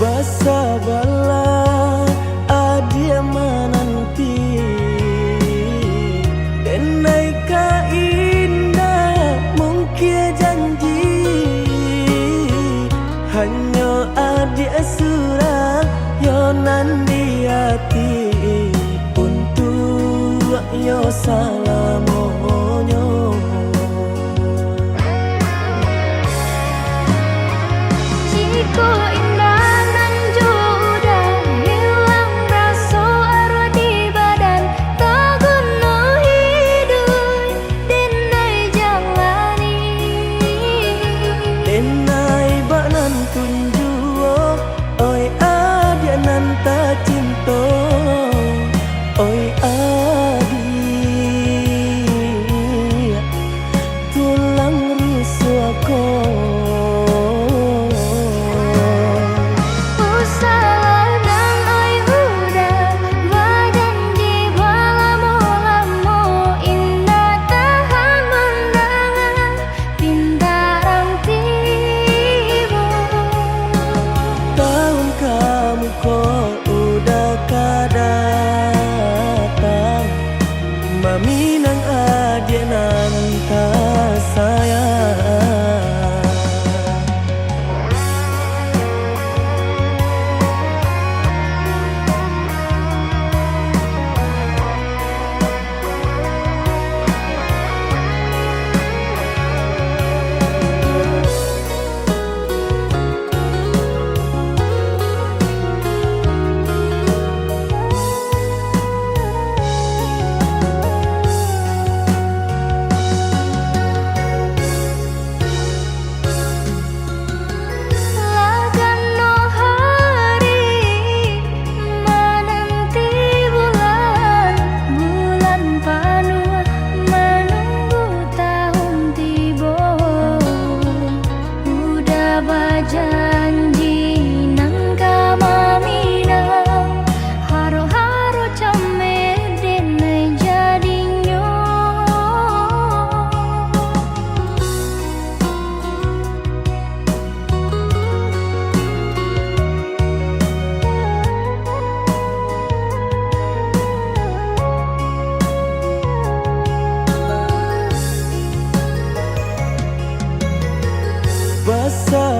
Bersabarlah adia menanti denai ka indah mungkin janji hanya adia surah yonan di hati untuk yo salamonyo. Jiko Minang adia nanta sayang.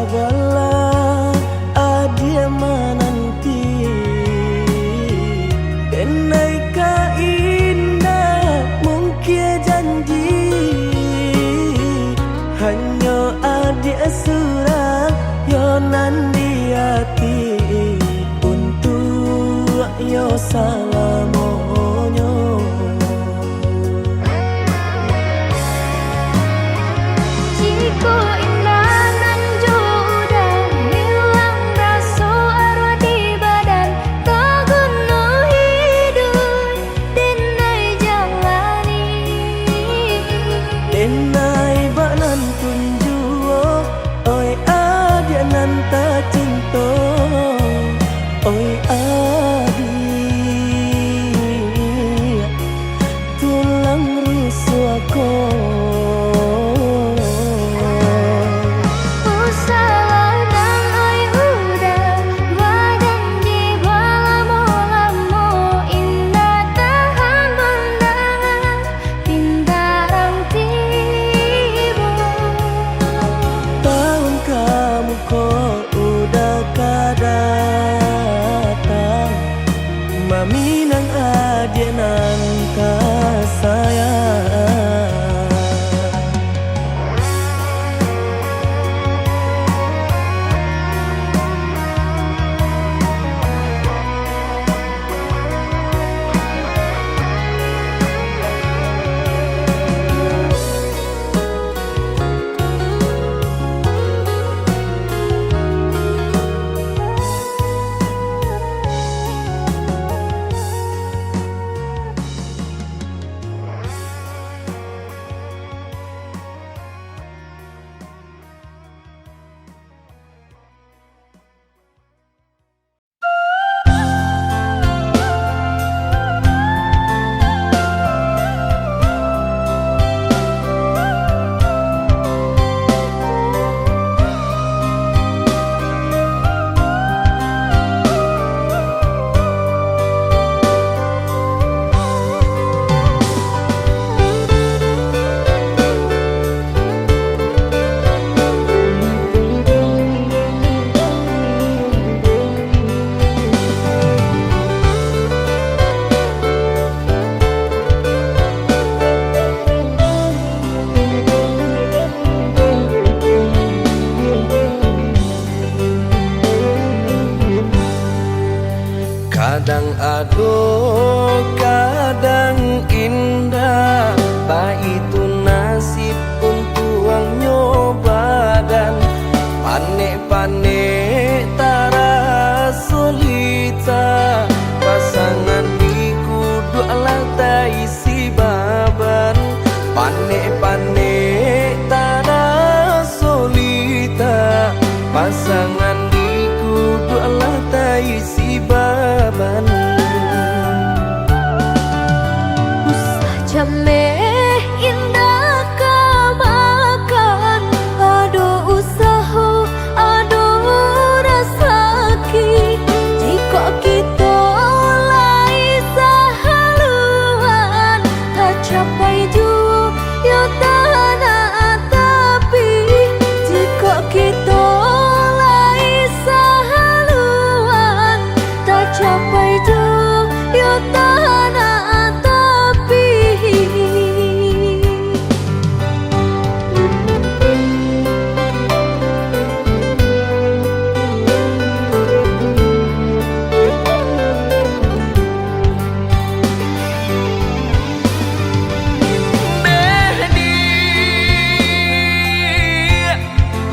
Bersabarlah adia menanti denai ka indah mungkin janji hanya adia surah yonan di hati untuk yo salamonyo. Jiko denai banan tunjuo oi adia nanta cinta oi adia. Kadang aduh, kadang indah, itu nasib untuang nyoba dan panek-panek tara solita. Pasangan diku dua lantai si baban, panek-panek tara solita. Pasangan diku dua lantai si baban. Usah jameh indah kamakan, aduh usaha, aduh rasaki. Jika kita lai sahaluan, tak capai jua ya tanah tapi. Jika kita lai sahaluan, tak capai jua ya tanah tapi.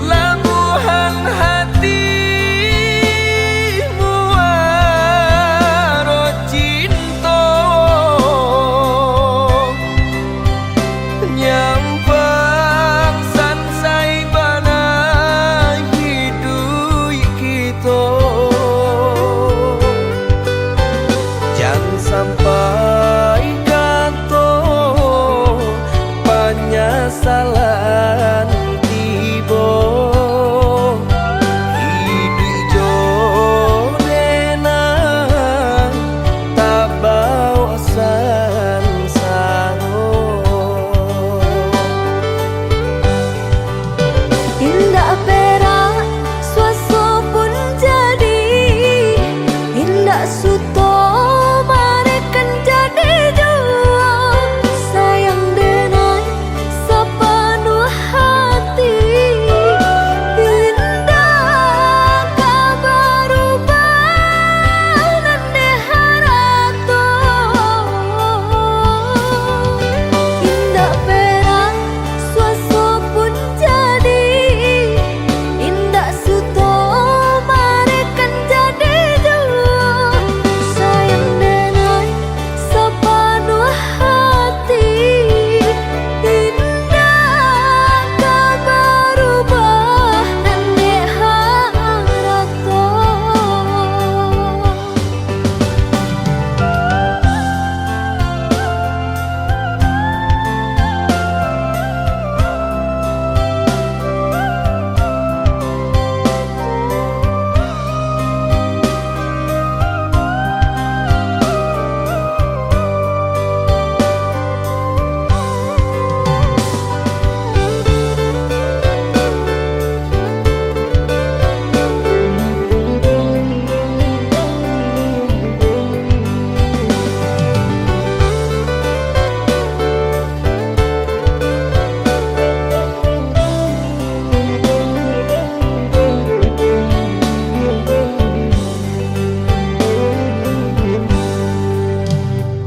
Labuhan hatimu waro cinta, nyampang sansai bana hidup kita. Jangan sampai kata penyesalan tiba. Hidup jodena tak bawa sansaro. Indah perak suaso pun jadi, indah suto marekan jadi jua. Sayang denai sepenuh hati, indah kabar ubah nande harato. Indah perak suaso pun jadi, indah suto marekan jadi jua. Sayang denai sepenuh hati, indah kabar ubah nande harato.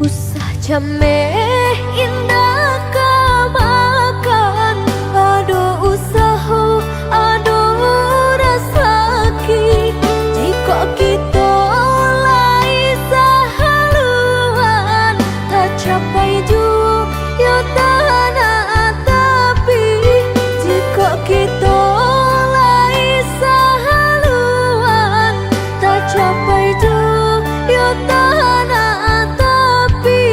Usah jameh indah kamakan, aduh usaha, aduh rasaki. Jika kita lai sahaluan, tak capai jua ya tanah tapi. Jika kita lai sahaluan, tak capai jua ya tanah tapi.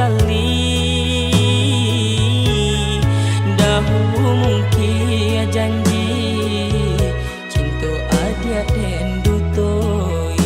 sesali dahulu mungkin janji cinta adia den dutoi.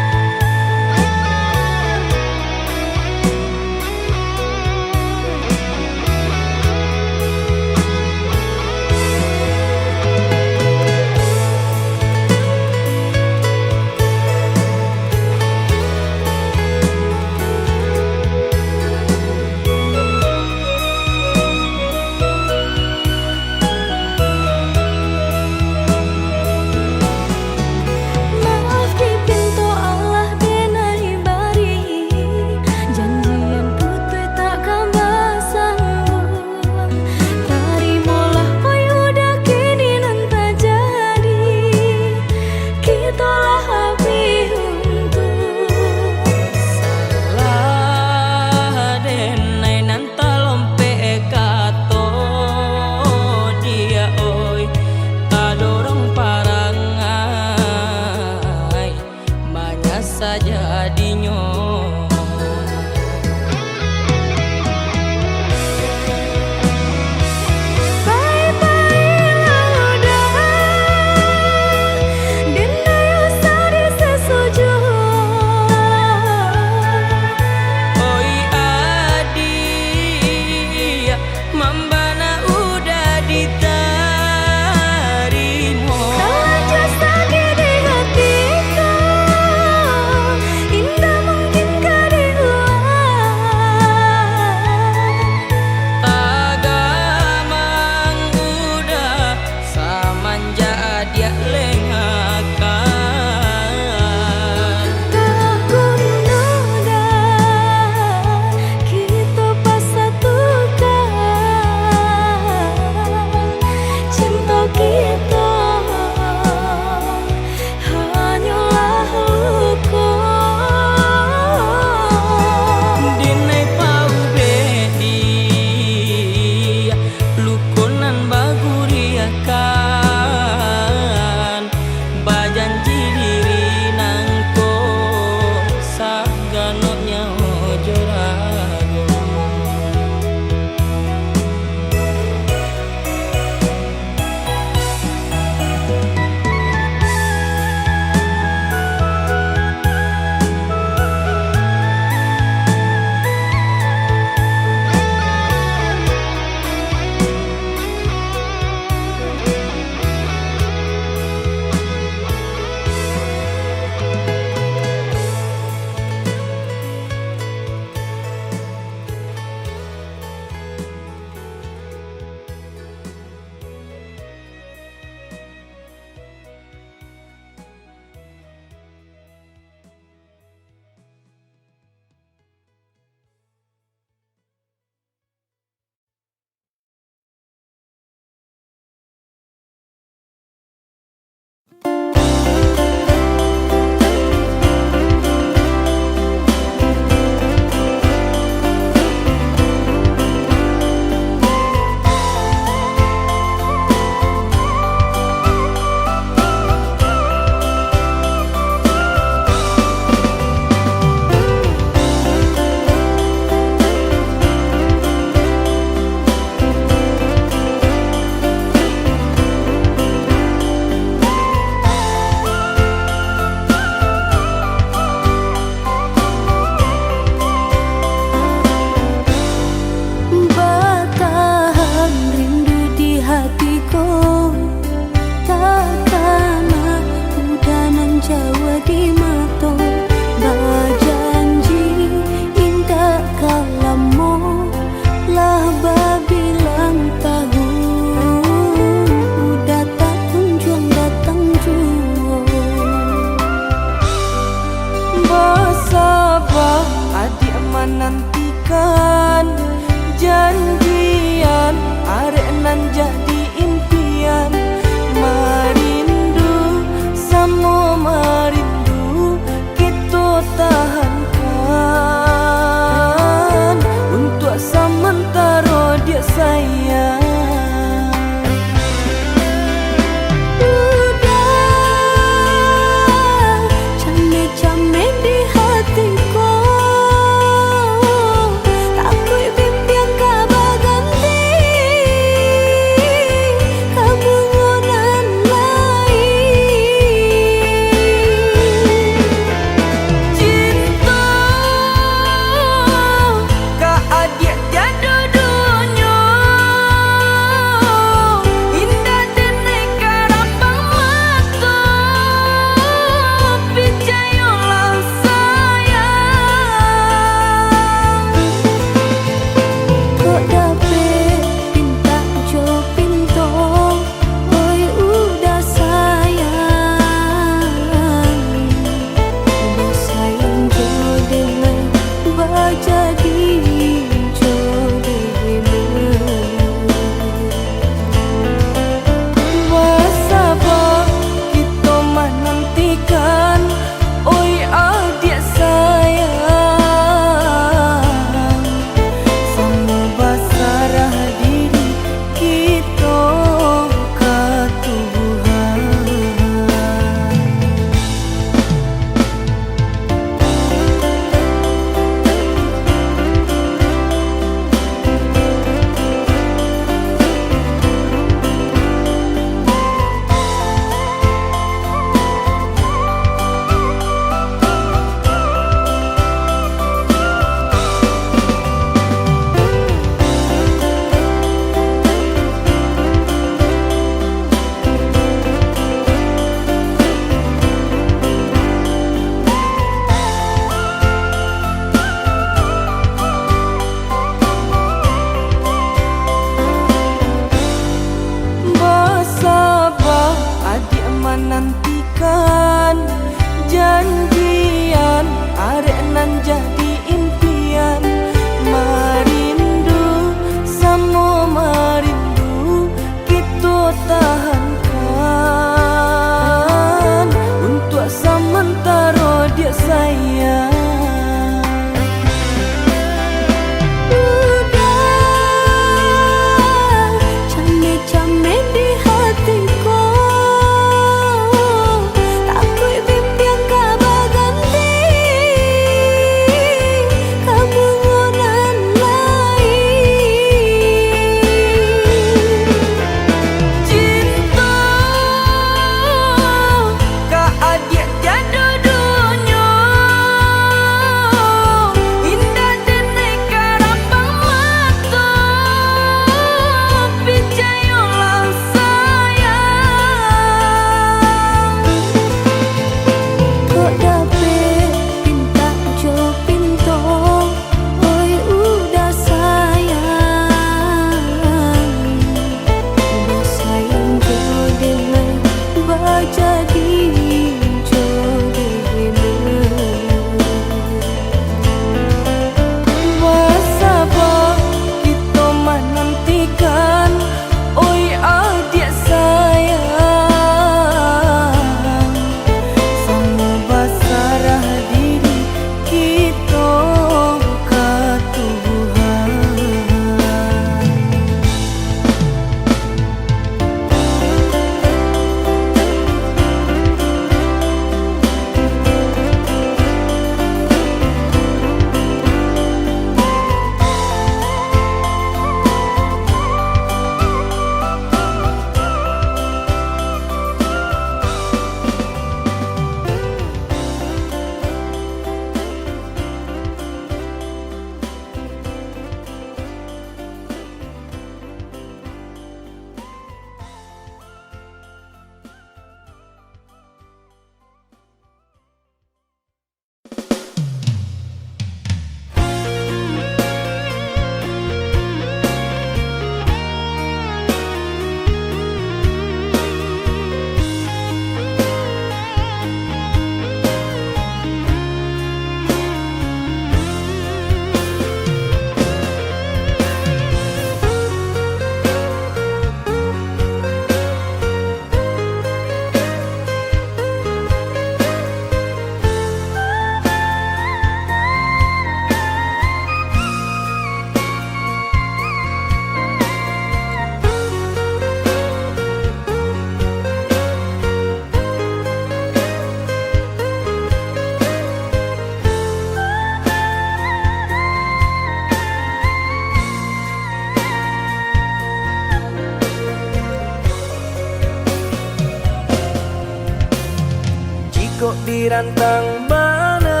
Jika dirantang mana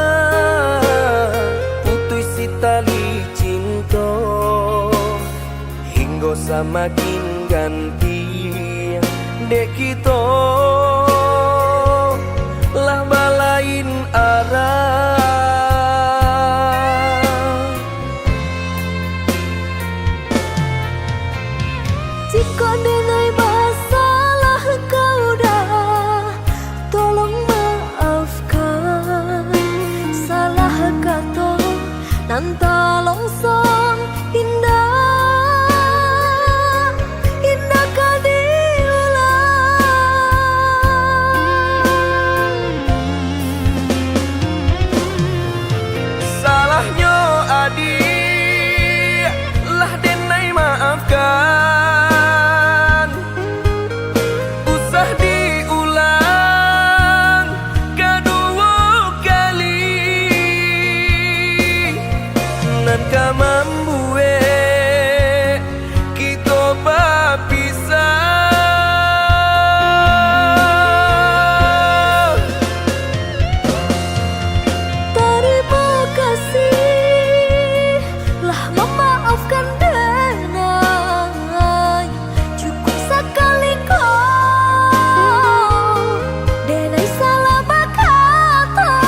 putus si tali cinta, hingga semakin ganti dek kita lah balain arah. Jika denai masalah kau dah, tolong maafkan. Salah kata nan tolong song indah, indah kau diulang. Salahnya adik lah denai maafkan. Nan ka membuat kita berpisah. Terima kasih lah memaafkan denai. Cukup sekali kau denai salah berkata.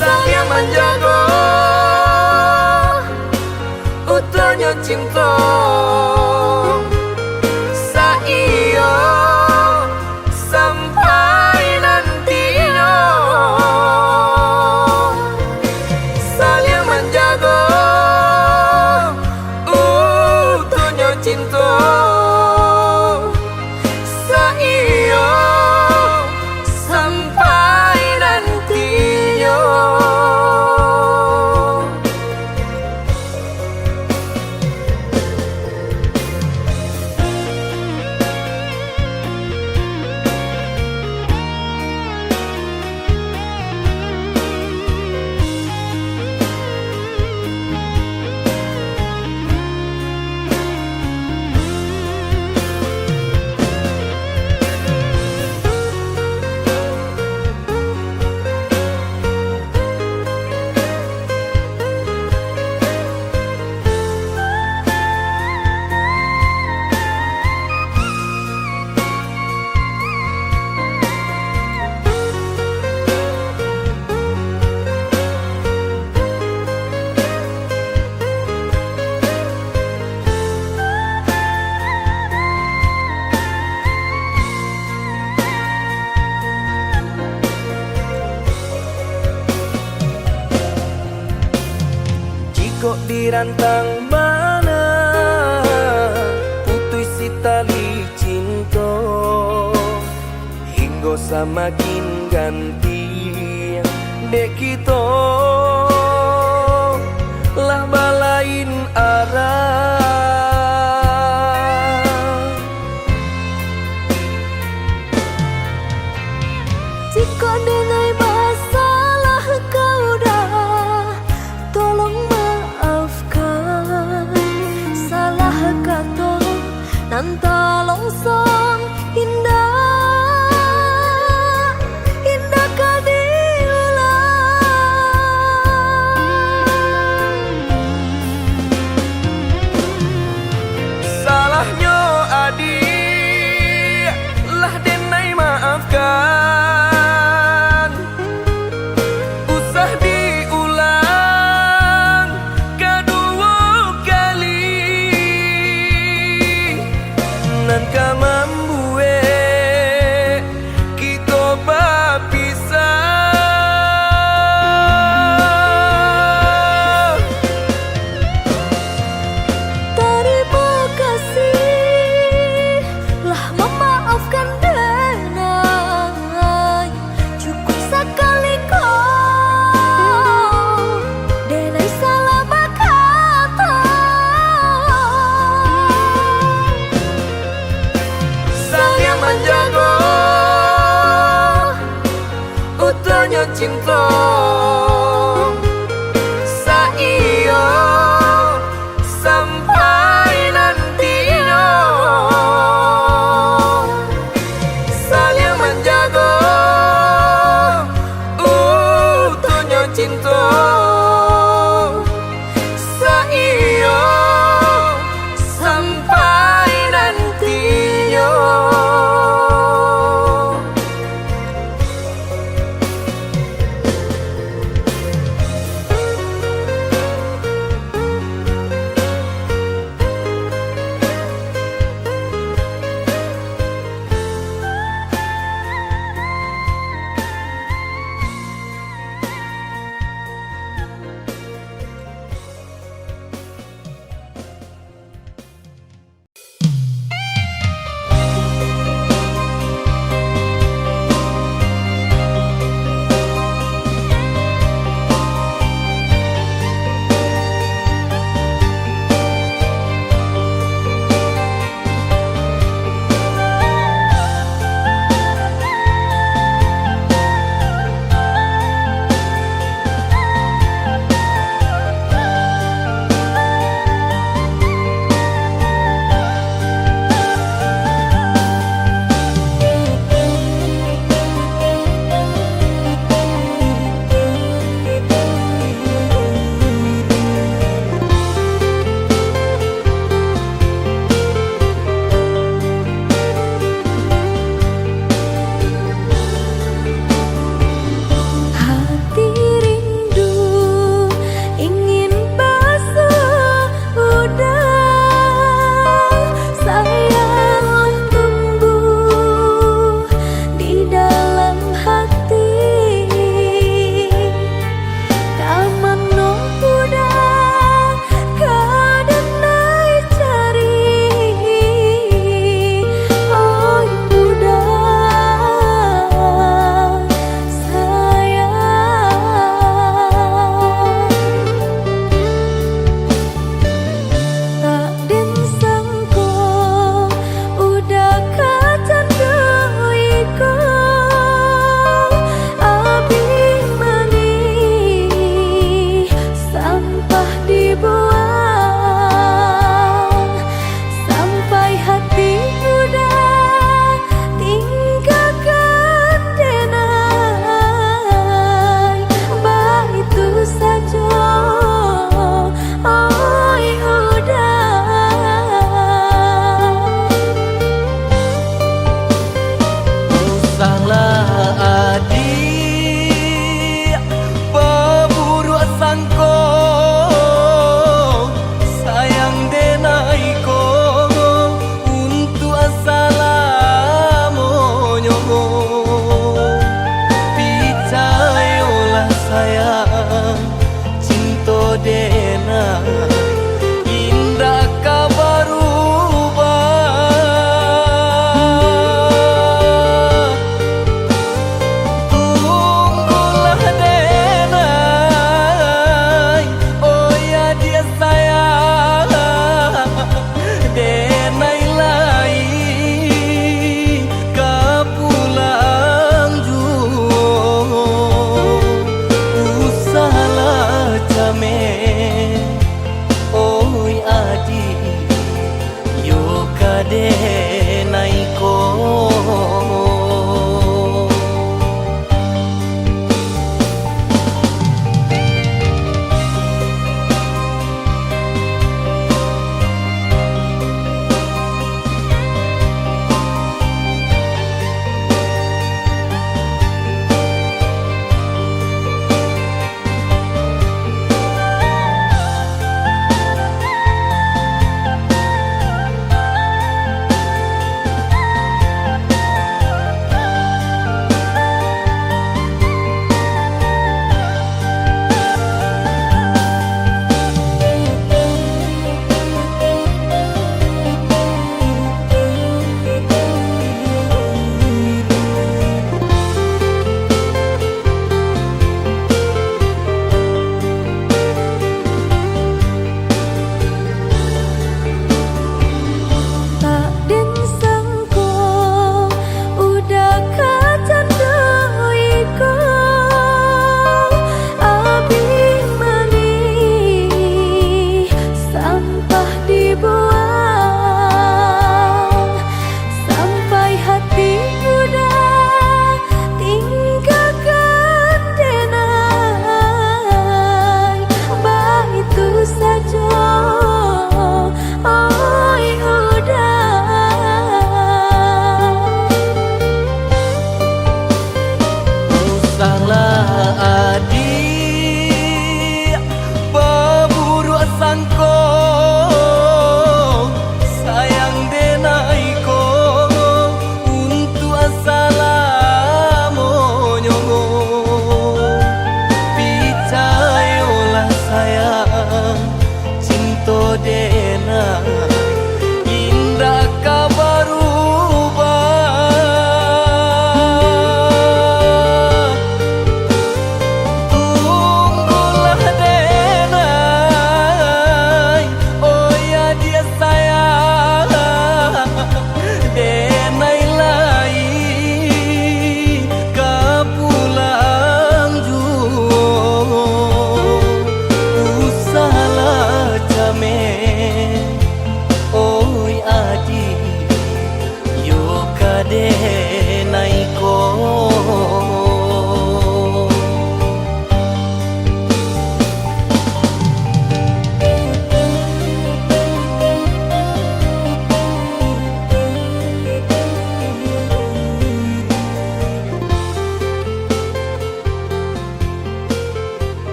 Sayang menjaga utuhnya cinta, saiyo sampai nantinya. Saling menjaga utuhnya cinta, saiyo sampai nantinya. Jika dirantang mana putus si tali cinta, hingga semakin ganti dek kita lah balain arah. Jika denai masalah kau dah, tolong maafkan. Salah kata nan tolong song indah, indah kau diulang. Salahnya adik lah denai maafkan. Usah diulang kedua kali. Nan ka membuat kita berpisah. Terima kasih lah memaafkan denai. Cukup sekali kau denai salah berkata. Sayang menjaga utuhnya cinta, saiyo sampai nantinya.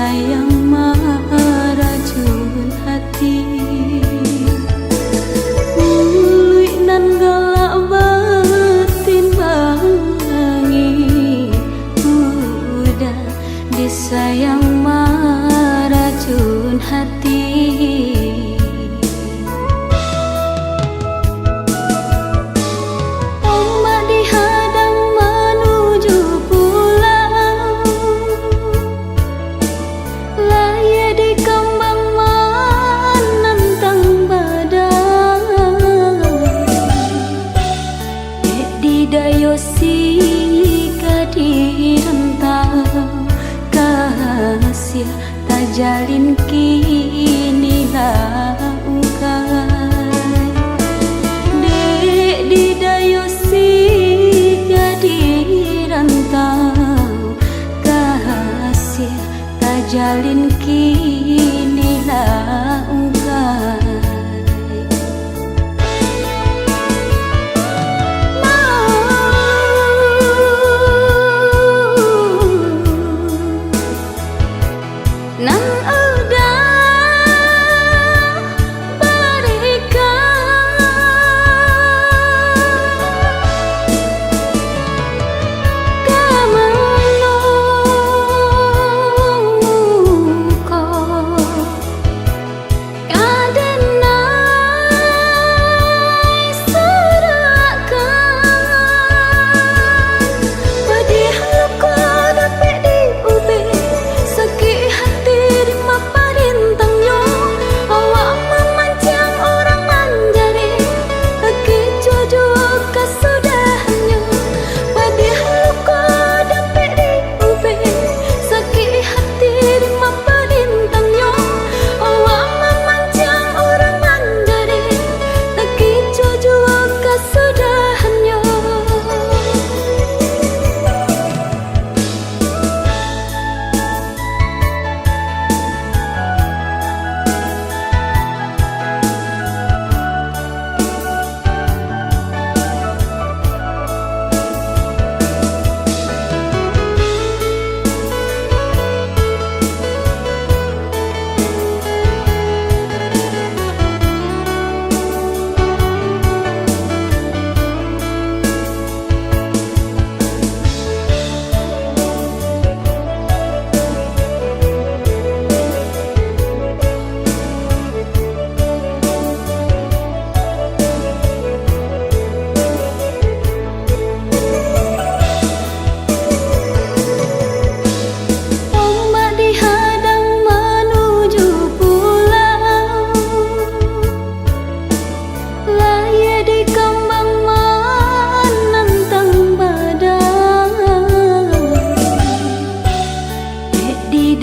disayang meracun hati. Ului nan galak batin bangi, udah disayang meracun hati. Kasih tak jalin kini langkai. Dek di dayosi jadi rantau, kasih tak jalin kini langkai.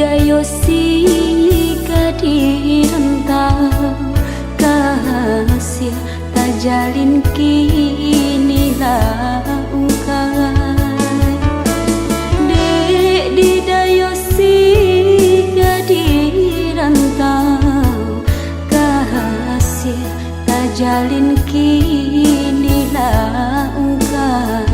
Dayosi kadi rentau, kasih tak jalin kini langkai. Dek di dayosi kadi rentau, kasih tak jalin kini langkai.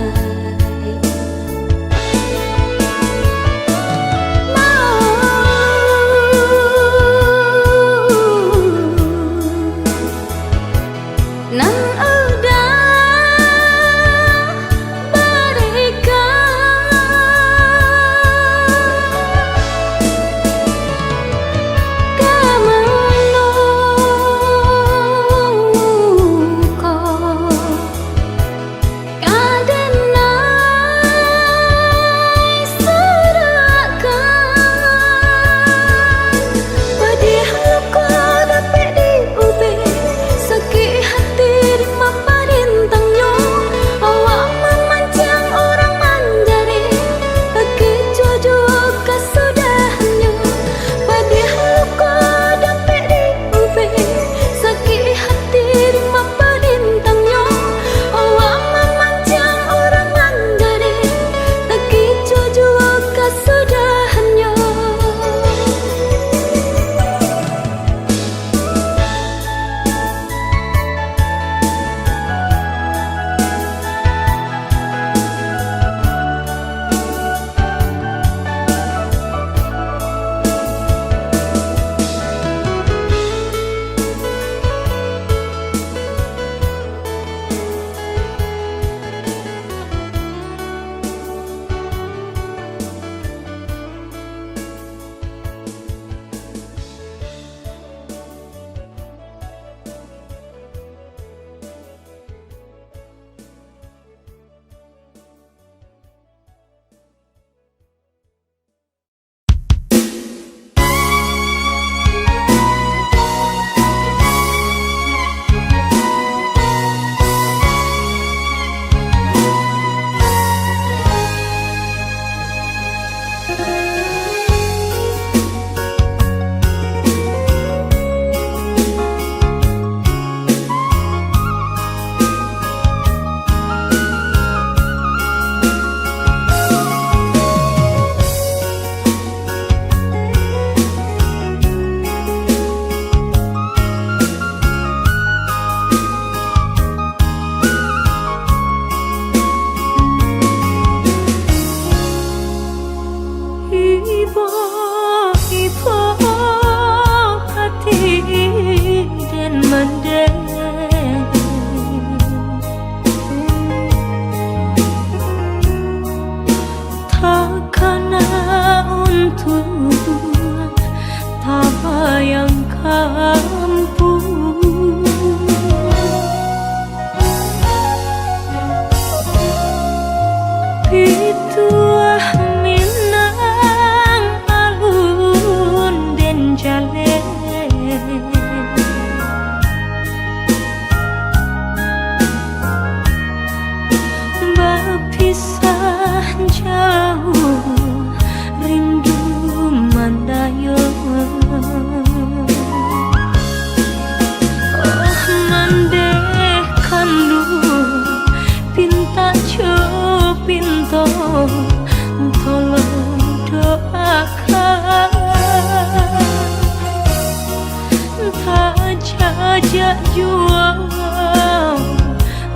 jajak jual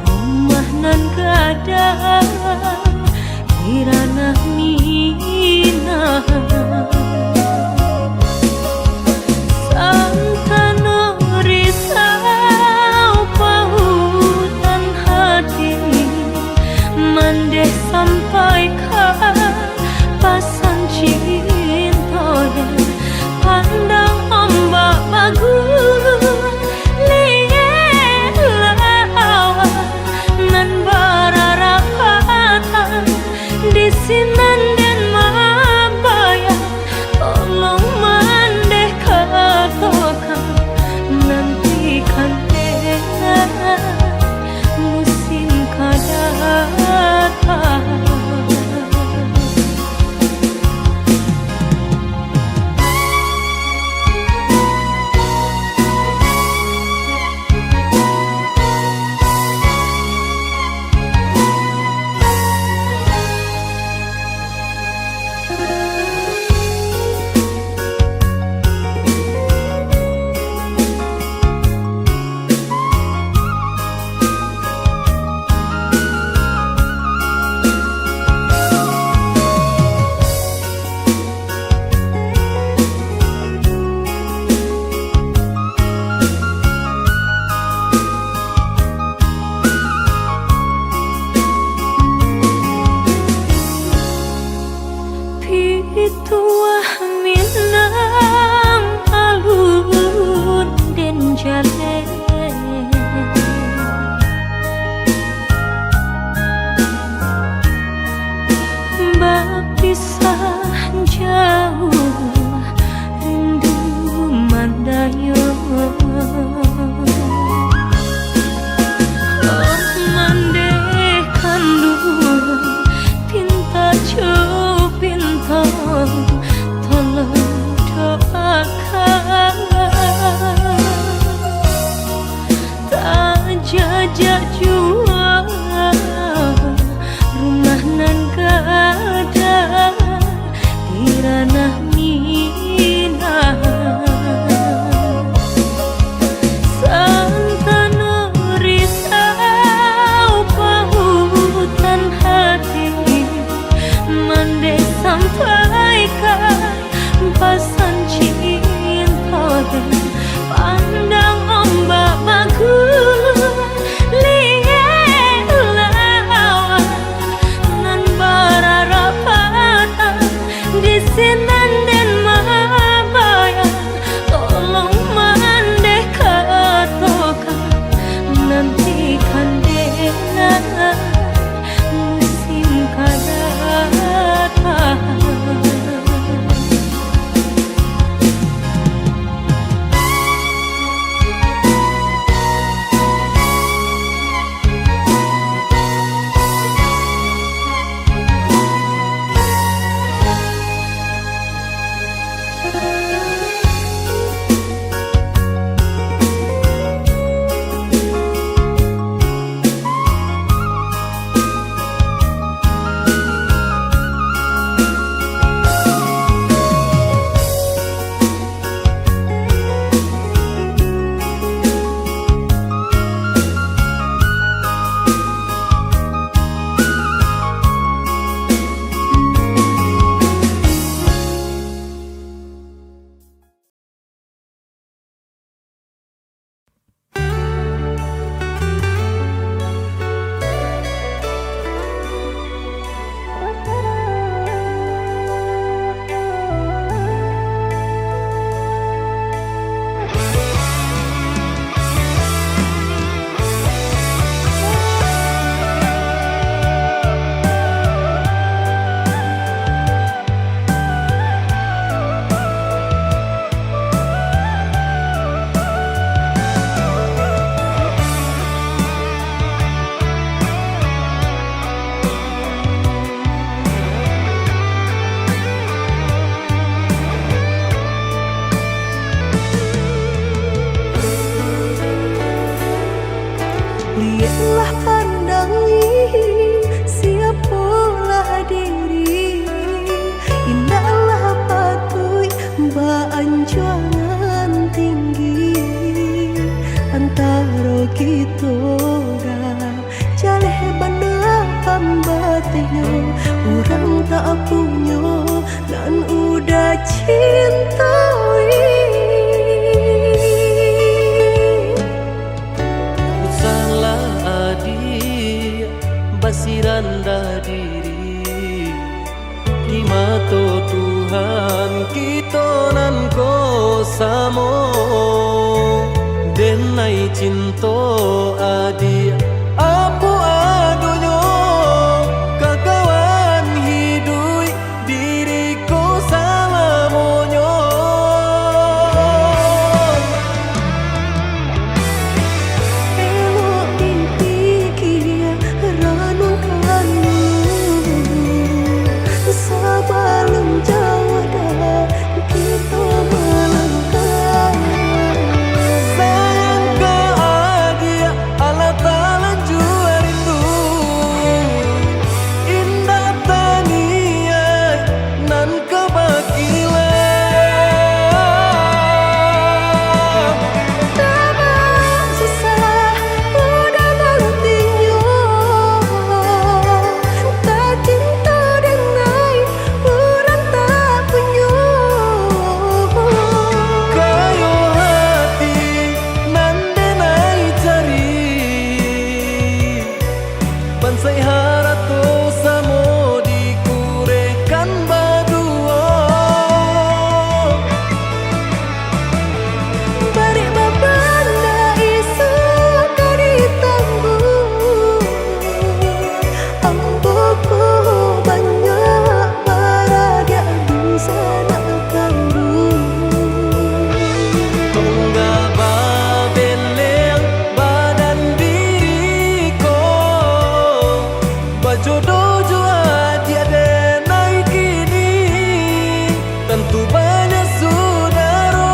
rumah nan kada kirana mina santano risau pautan hati mandeh sampaikan pasan cinta pandang ombak bagus lihat lawan nan berarapatan di sinan dan mabaya tolong mandeh katakan nantikan musim kada datang. Pituah minang alun den jale berpisah jauh rindu mandayo mandekan dulu pinta pinta tolong doakan tak jajak jual rumah nan kada di ranah mina santano risau pautan hati mandeh sampaikan pasan cinta pandang ombak bagus lihat lawan nan berarapatan di sinan dan mabaya tolong mandeh katakan nantikan dena musim kada datang. Lihatlah pandangi siapalah diri indahlah patui ba anjuran tinggi antara tak punya nan udah cintai. Salah adi basiran dah diri di mata Tuhan kita nan ko samo denai cinta adi apa adonyo kakawan hidui diriku salamonyo. Elok dipikir ranum kayu sebelum jauh dah kita melangkah. Sayang ke adia Allah Ta'ala jua rindu indah tania nan kebakilan. Tabang susah udah nantinya tak cinta dengan orang tak punya. Kayo hati nan denai cari bansai harato samo dikurekan badua. Bari babanda isu kari tangguh amboku banyak paradia bisa nak kandung. Tunggal babeleng badan diriku bajodoh jua tiada naik kini tentu banyak saudara.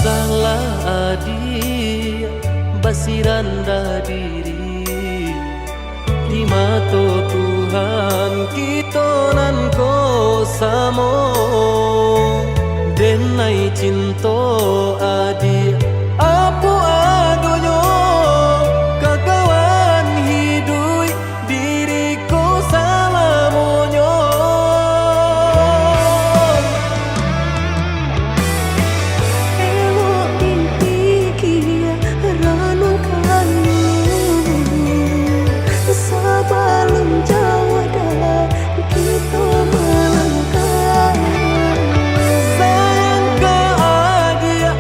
Salah adi basiran dah diri di mata Tuhan kita nan ko samo denai cinta adi apa adonyo kakawan hidui diriku salamonyo. Elok dipikir ranum kayu sebelum jauh dah kita melangkah. Sayang ke adia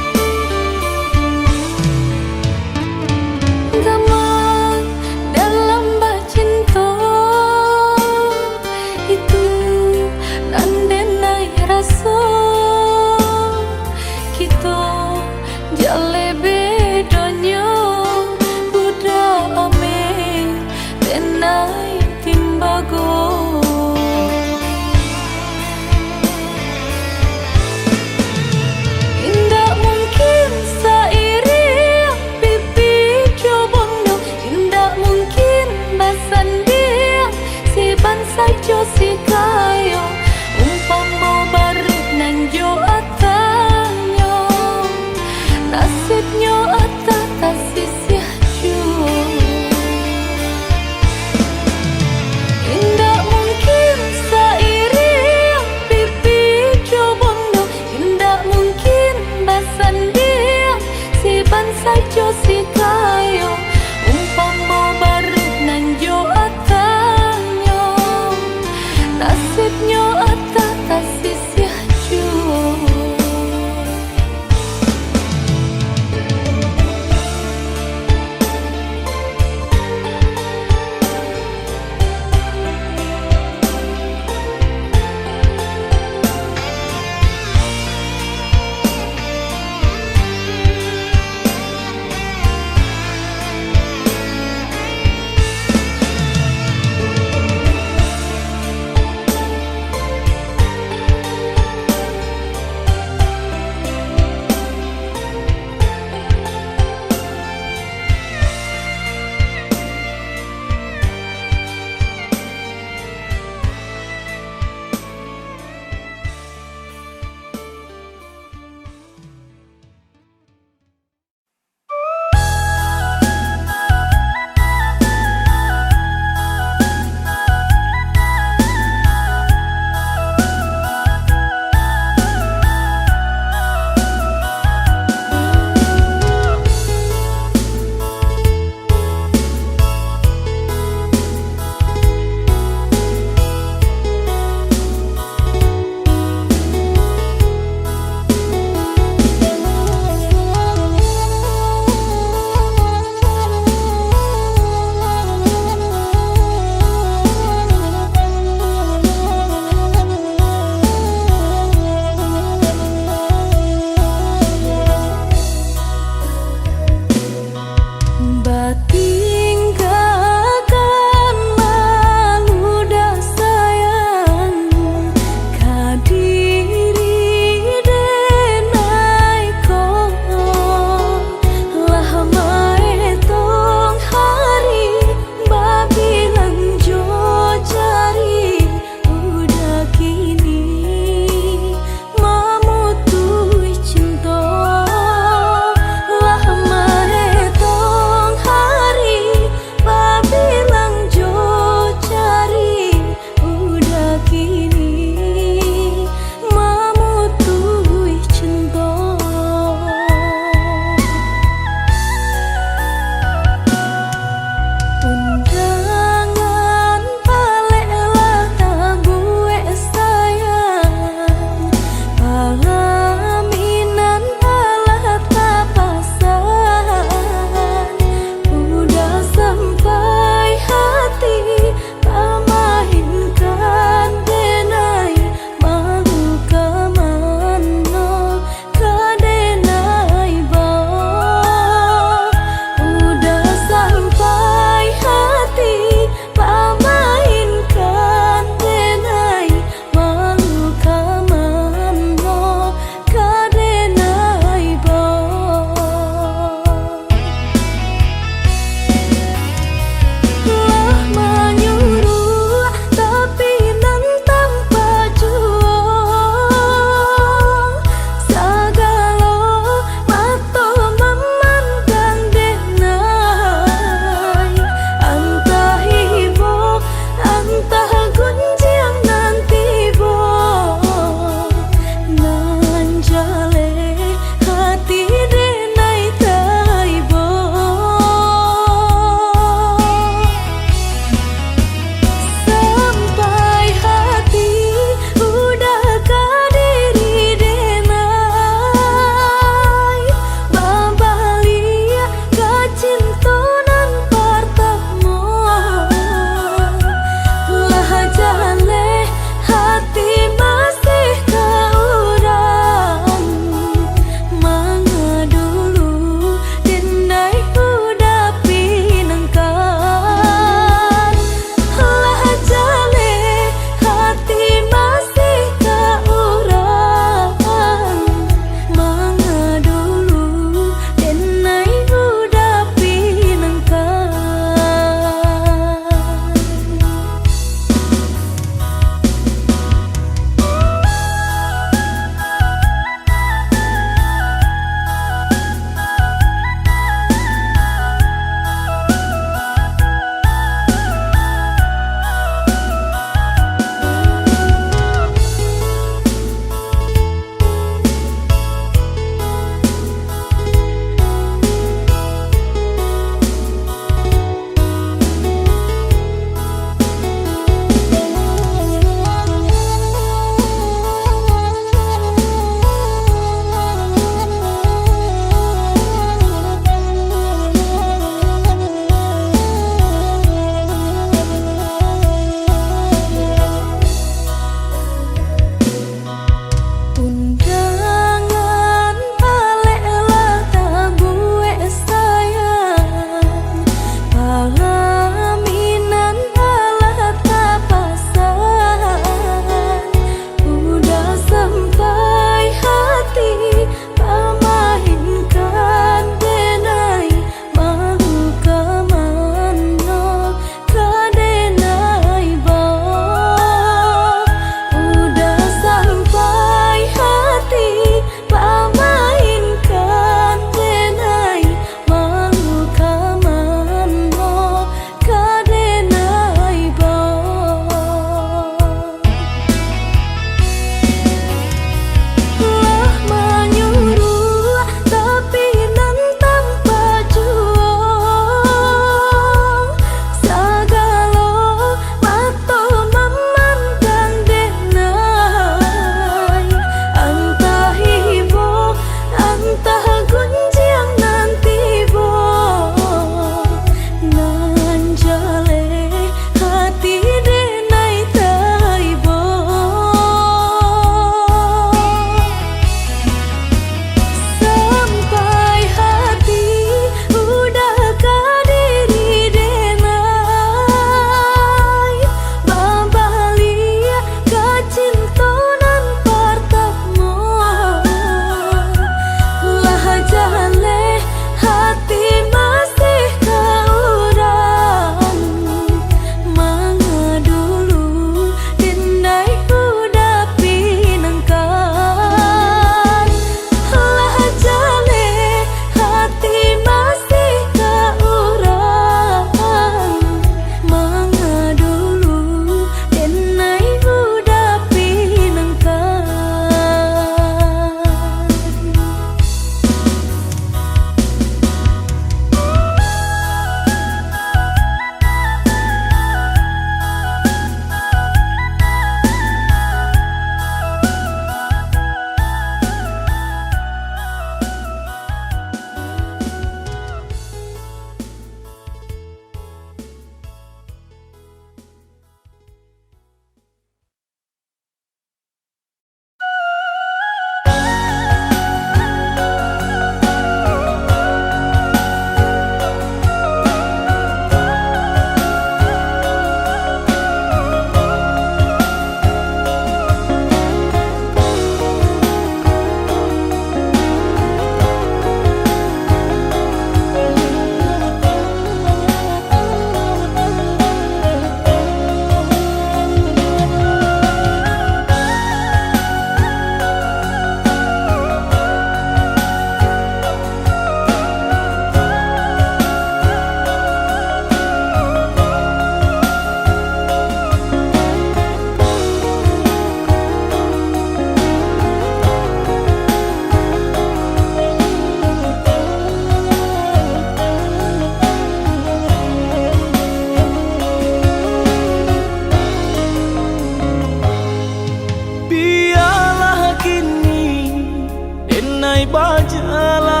berjalan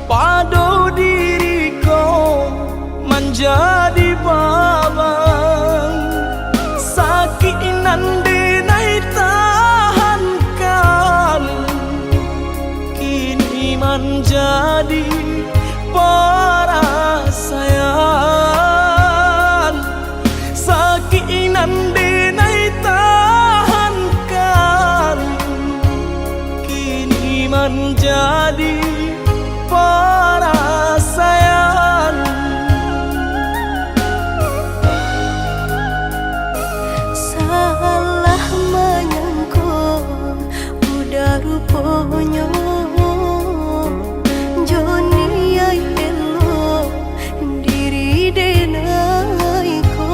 padu diriku menjadi babang sakit nande nai tahankan kini menjadi perasaan sakit nande nai tahankan kini menjadi perasaan. Salah menyangka udah rupanya Joni ay elo diri denai ko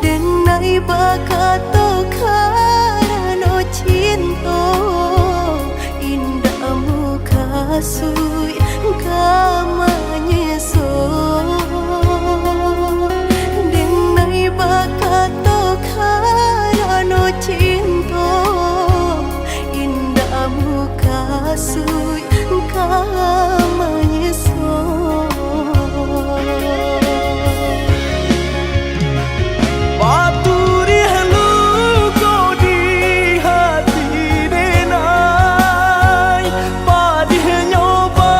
denai bakato karano cinta indah muka sui kamanya so denai bakato karano cinta indah muka sui kamanya so Paturi halu kau di hati denai padih nyoba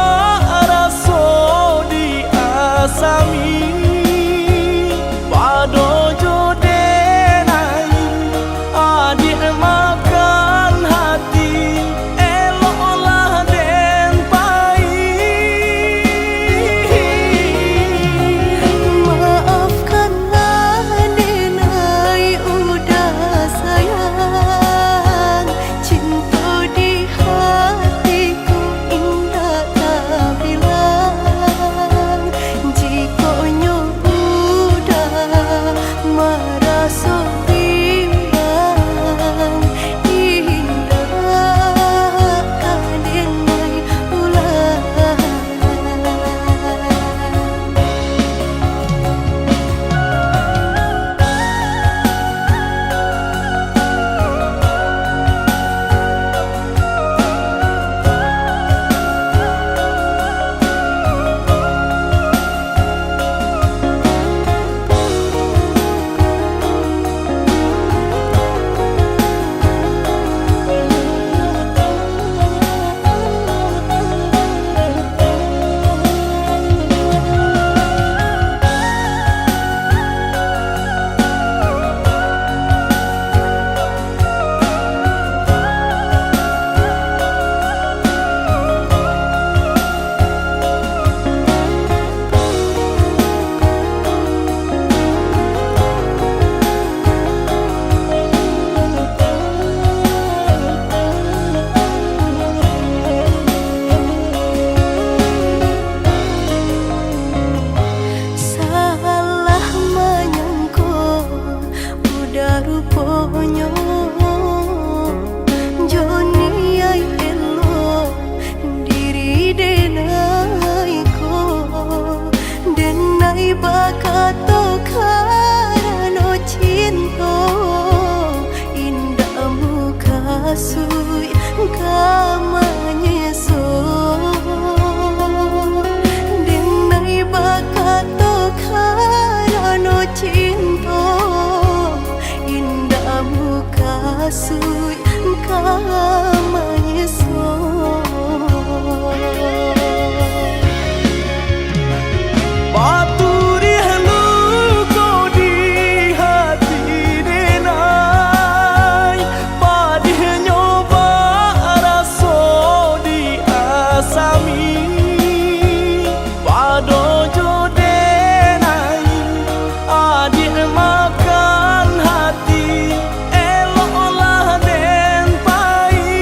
raso di asami pado jo denai adik makan hati eloklah den pai maafkanlah denai udah sayang cinta di hatiku indah tak bilang jika udah merasa bimbang indah denai ulang salah menyangka udah rupanya Joni ay elo diri denai ko denai bakato karano cinta indah muka sui kamanya so denai bakato karano cinta indah muka sui kamanya so Paturi halu kau di hati denai padih nyoba raso di asami pado jo denai adik makan hati eloklah den pai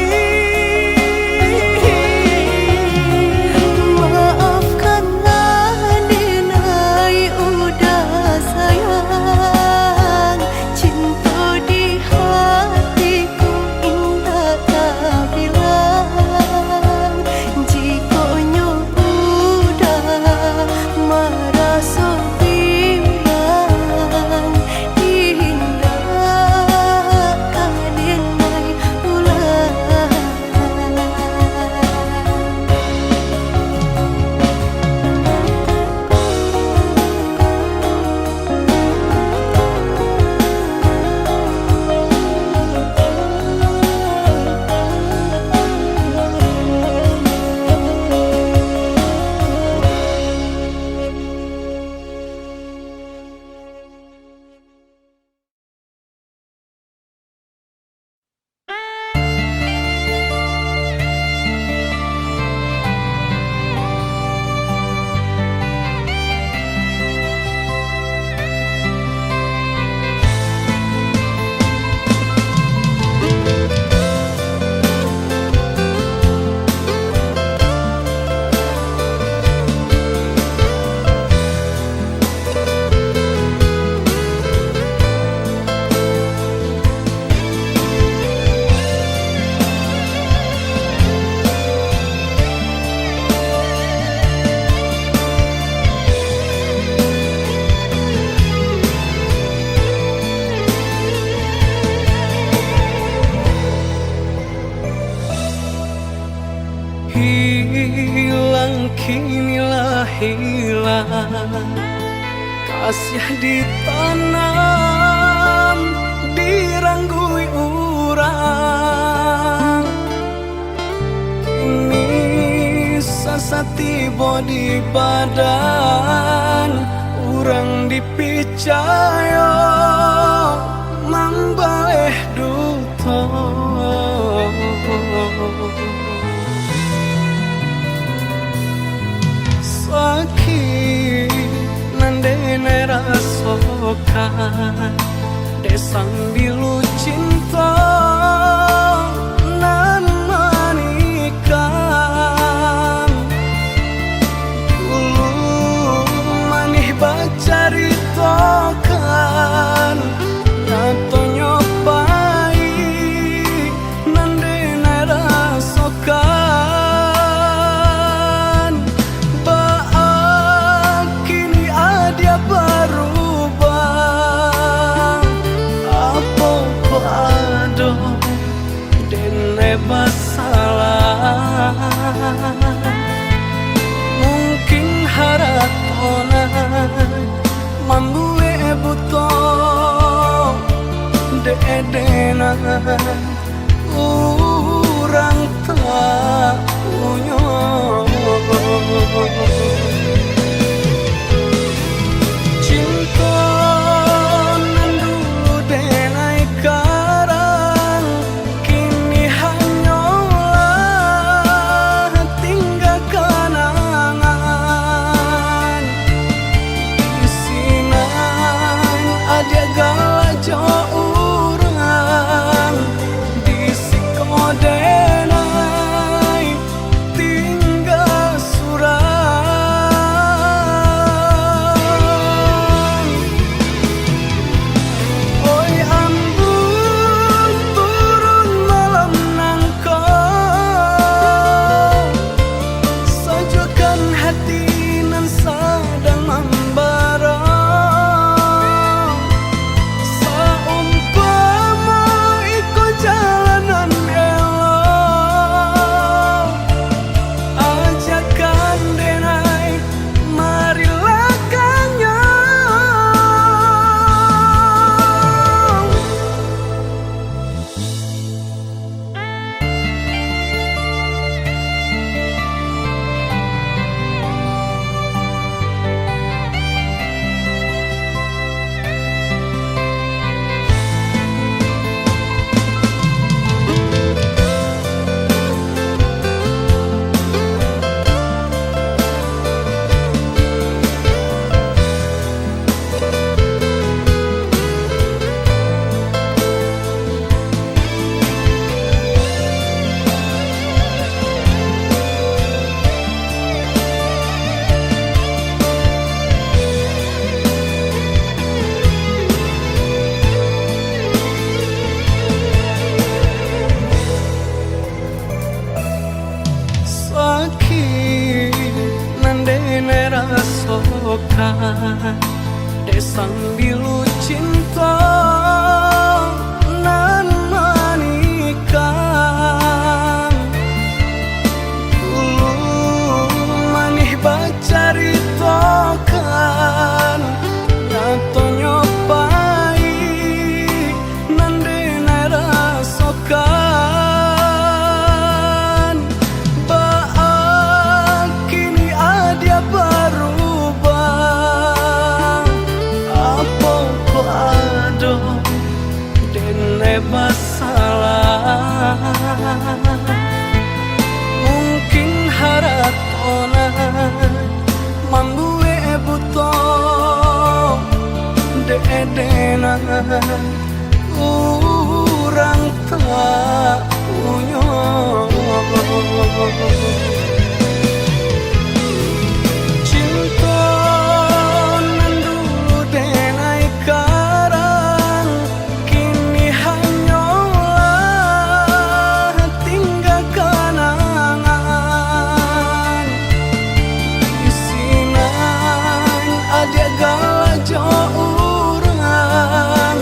kinilah hilang. Kasih ditanam, diranggui urang. Kini sasati bodi badan, urang dipicaya mambaleh duto. Sakit nandene rasokan desang bilu cinta nan manikam. Dulu manih bacaritokan nyato nyopai nandene rasokan. Baak kini ada berubah, apa pado dene masalah. Mungkin haratona mambue buto de-edena urang tak punya. Cinta nan dulu denai karang, kini hanyalah tinggal kenangan. Isinan ada galajo urang, disikodenai tinggal surang. Oi ambung turun malam nangkau, sajukan hati nan sedang membara. Saumpama iko jalanan elok, ajakan denai marilah kanyang. Sakit nandene rasokan desang bilu cinta nan manikam. Dulu manih bacaritokan nyato nyopai nandene rasokan. Baak kini ada berubah, apa pado dene masalah. Mungkin haratona mambue buto de-edena urang tak punya. Cinta nan dulu denai karang, kini hanyalah tinggal kenangan. Isinan ada galajo urang,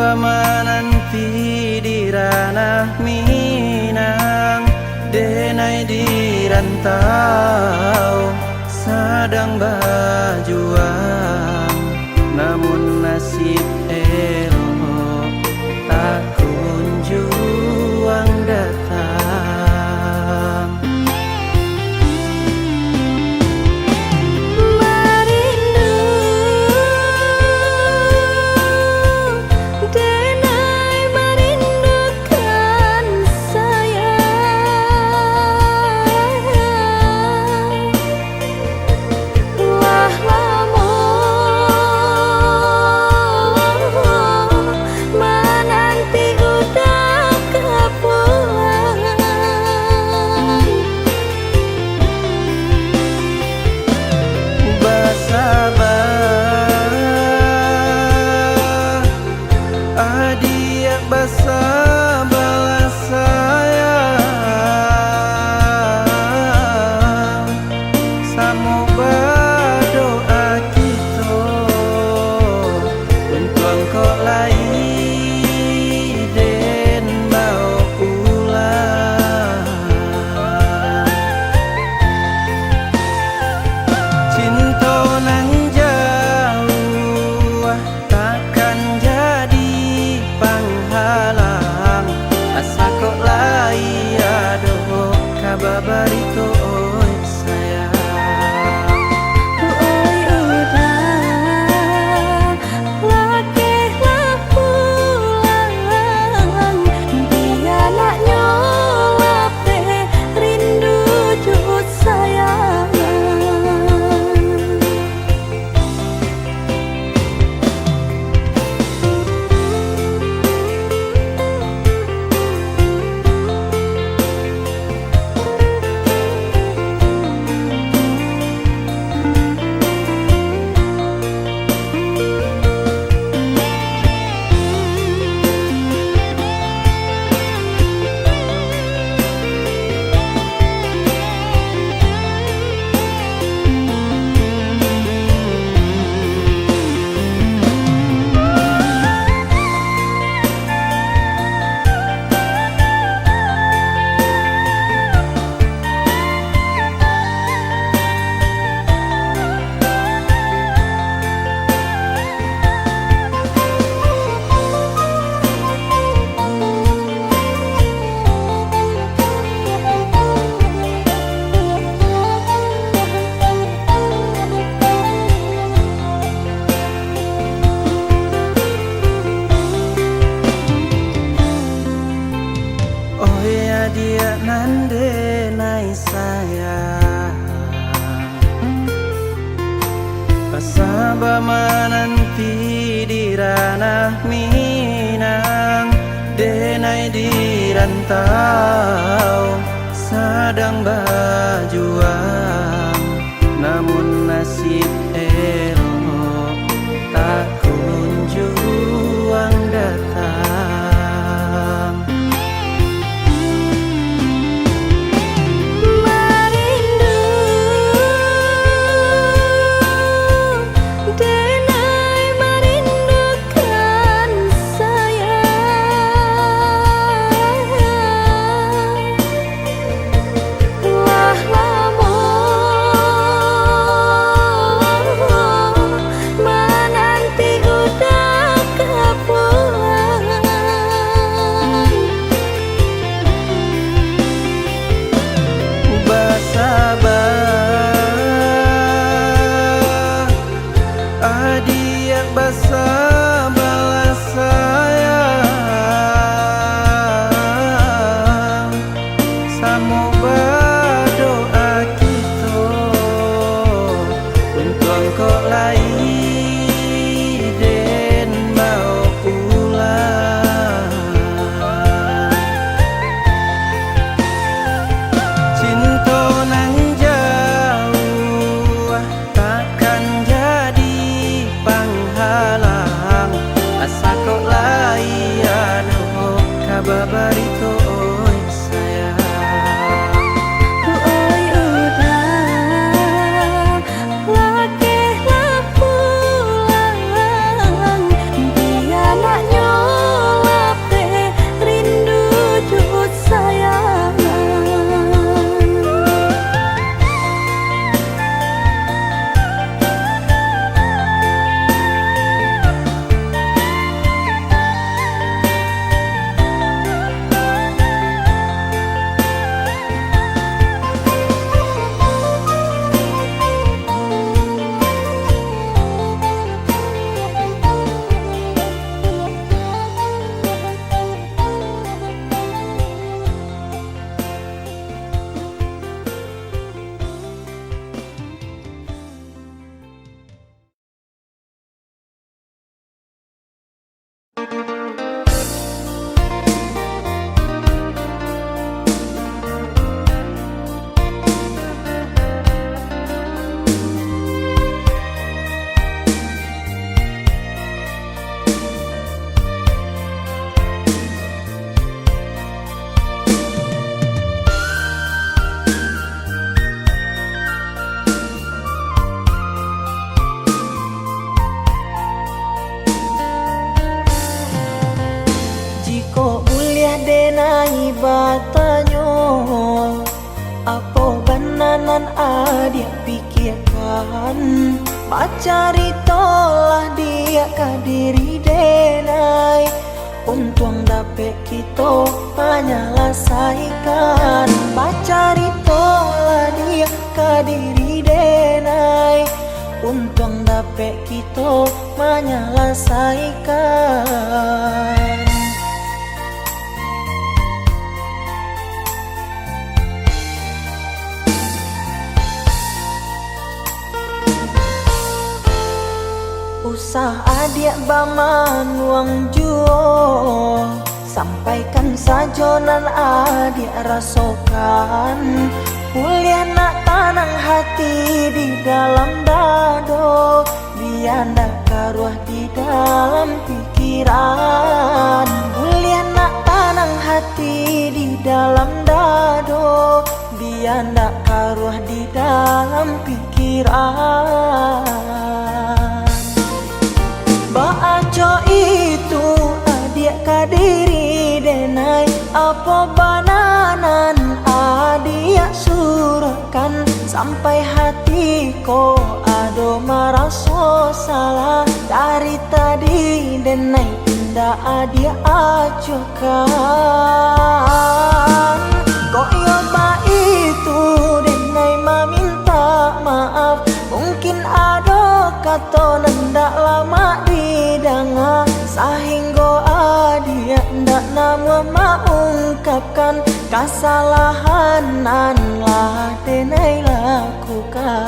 Sabama nanti di ranah Minang, denai di rantau sedang berjuang, namun nasib elok tak kunjung datang. Merindu denai merindukan sayang, wah lamun menanti udah kepulang. Basabah adia basabah sayang, samoga doa kita untuk engkau lai den bau pulang. Cinta nang jauh takkan jadi penghalang, asa kok lai ado kababari oi sayang. Oi udah lakehlah pulang, dia nak nyolap rindu jut sayang. Oh ya dia nande nai sayang, Sabama nanti di ranah Minang, denai di rantau sedang berjuang, namun nasib elok tak kunjung datang. Merindu denai merindukan sayang, wah lamun menanti udah kepulang. Basabah adia basabah sayang, samoga doa kita untuk engkau lai den bau pulang. Cinta nang jauh takkan jadi penghalang, asa kok lai ado kababari oi sayang. adik pikirkan, bacari tolah dia kadiri denai. Untung dapet kita menyelesaikan, bacari tolah dia kadiri denai. Untung dapet kita menyelesaikan. Usah adik baman uang juo, sampaikan saja nan adik rasakan. Kuliah nak tanang hati di dalam dado, biar ndak karuah di dalam pikiran. Kuliah nak tanang hati di dalam dado, biar ndak karuah di dalam pikiran. Baaco itu adik kadiri denai, apa bananan adik surahkan. Sampai hati ko ado merasa salah, dari tadi denai indah adik acukan. Kok yoba itu denai meminta maaf, mungkin ado kata nendak lama didengar, sehingga adik ndak nama mengungkapkan kesalahan nan lah denai lakukan.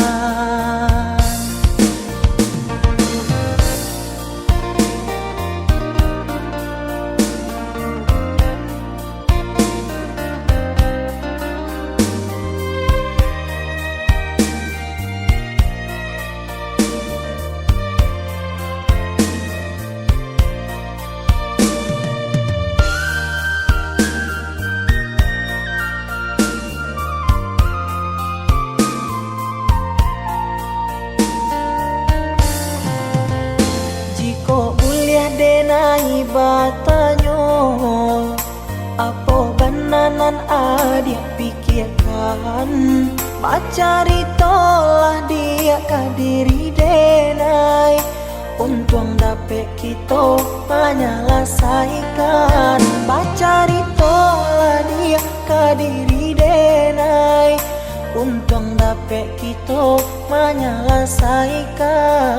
Denai batanyo, apa bananan adik pikirkan, bacari tolah dia kadiri denai. Untung dapet kita menyelesaikan, bacari tolah dia kadiri denai. Untung dapet kita menyelesaikan.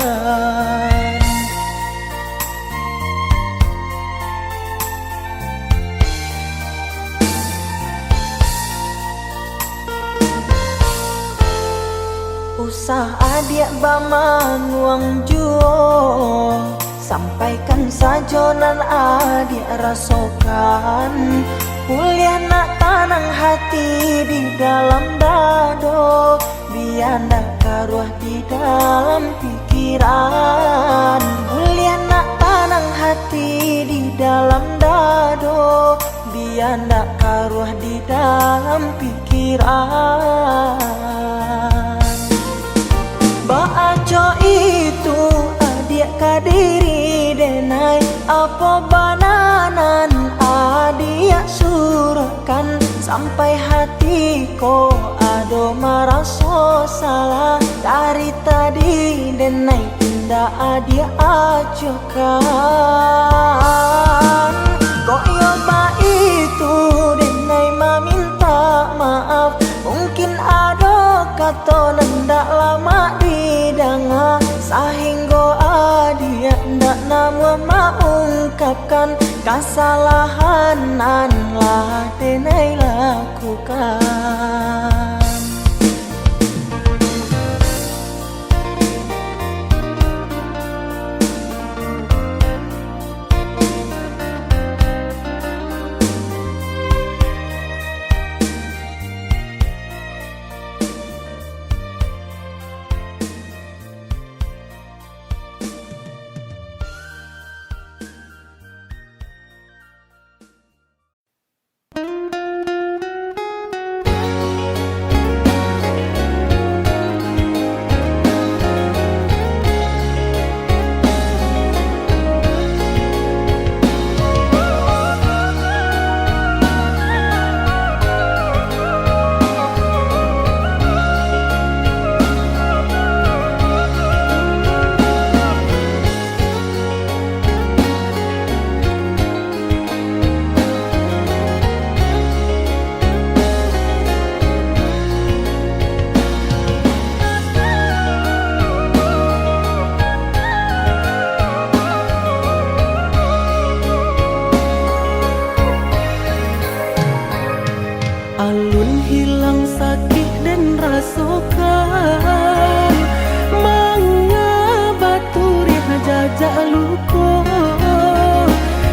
Usah adik baman uang juo, sampaikan saja nan adik rasakan. Kuliah nak tanang hati di dalam dado, biar ndak karuah di dalam pikiran. Kuliah nak tanang hati di dalam dado, biar ndak karuah di dalam pikiran. Baaco itu adik kadiri denai, apa bananan adik surahkan. Sampai hati ko ado merasa salah, dari tadi denai indah adik acukan. Kok yoba itu denai meminta maaf, mungkin ado kata nendak lama didengar, sehingga adik ndak nama mengungkapkan kesalahan nan lah denai lakukan. Ulun hilang sakit dan rasokan, mangabaturi jajak luko.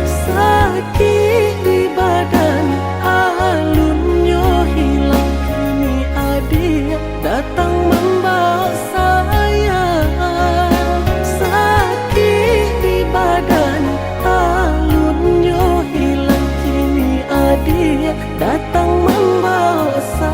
Sakit di badan alunnya hilang, kini adik datang membawa saya. Sakit di badan alunnya hilang, kini adik datang membawa saya.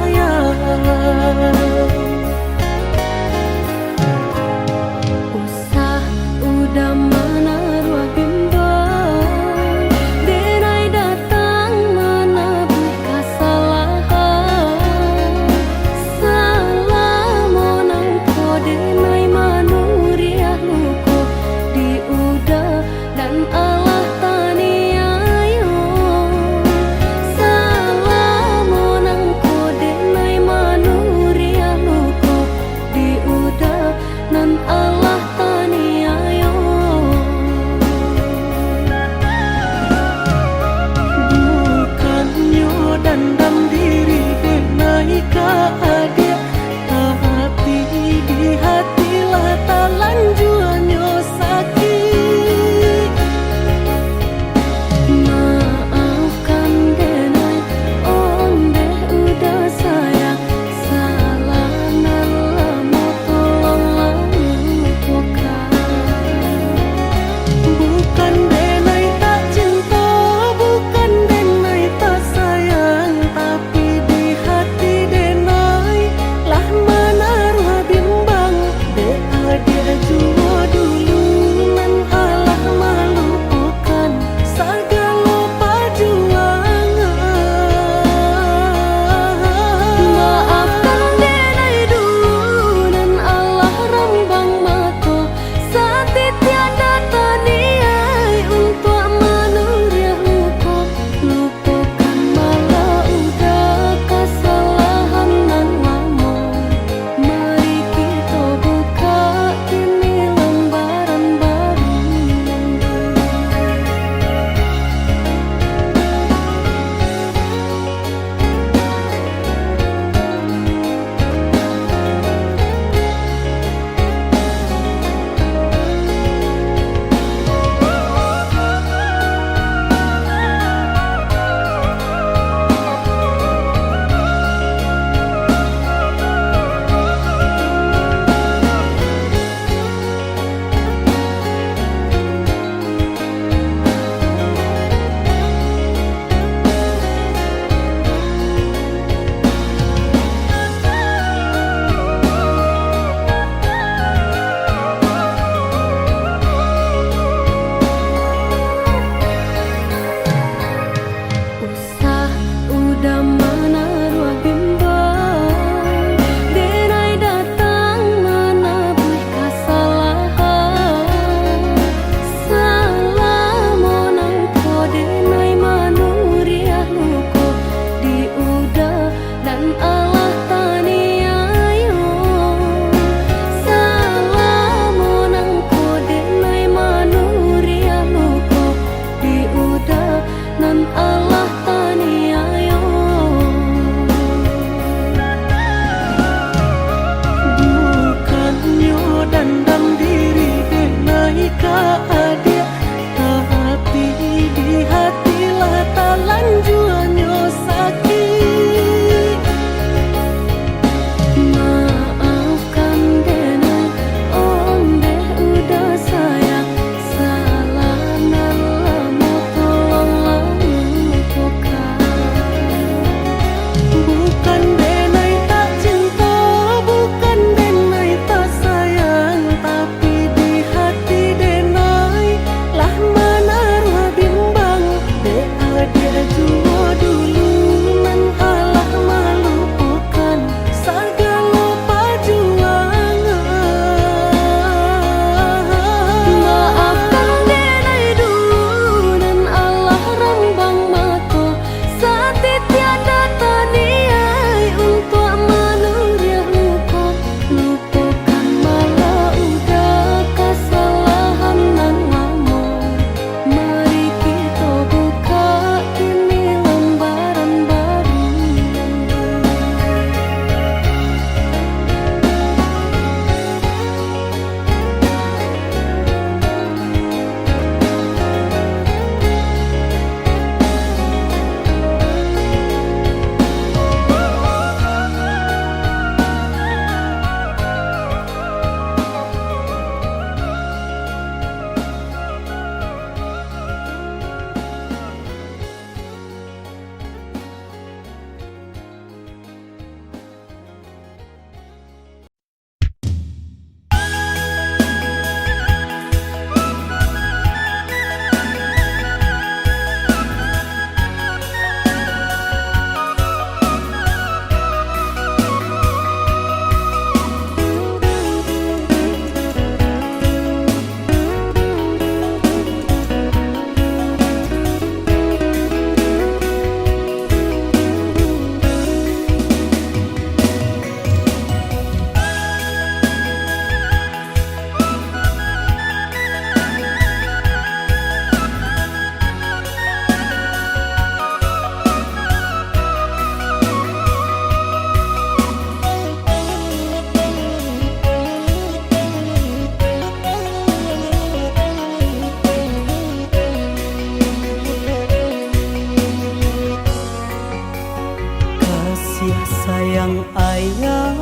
ayang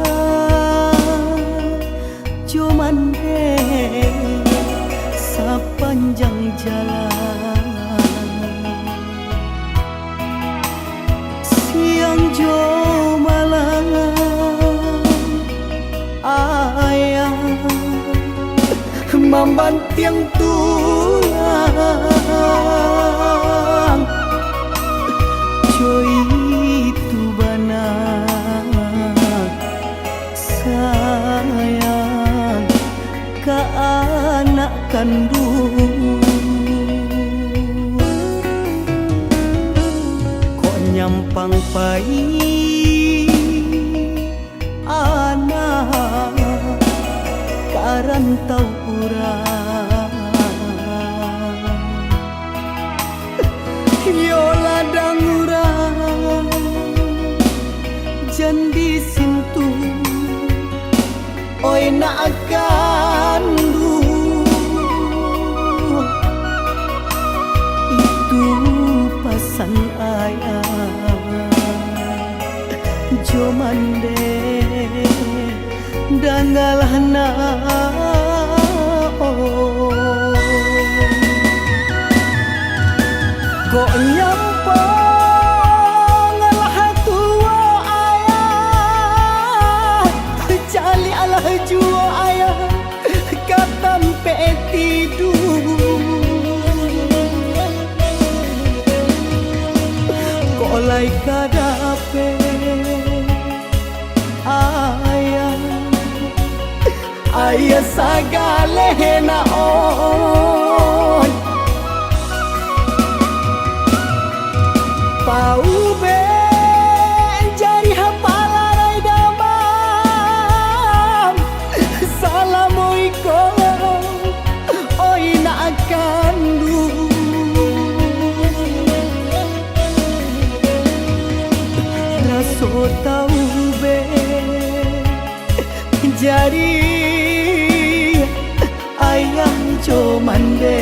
cuman sepanjang jalan siang jo malam ayang membanting tulang joy itu banyak sayang ke anak kandung kok nyampang pai anak karantau urang yo ladang urang jan disintu oi na kandu itu pasan ayah jomande dangalana kok nyampang lah tua ayah cali alah jua ayah katampe tidur kok lai kadape ayah sagale naon pau be jari hapalarai damam salamualaikum oi na kandu raso tau be jari ayang comande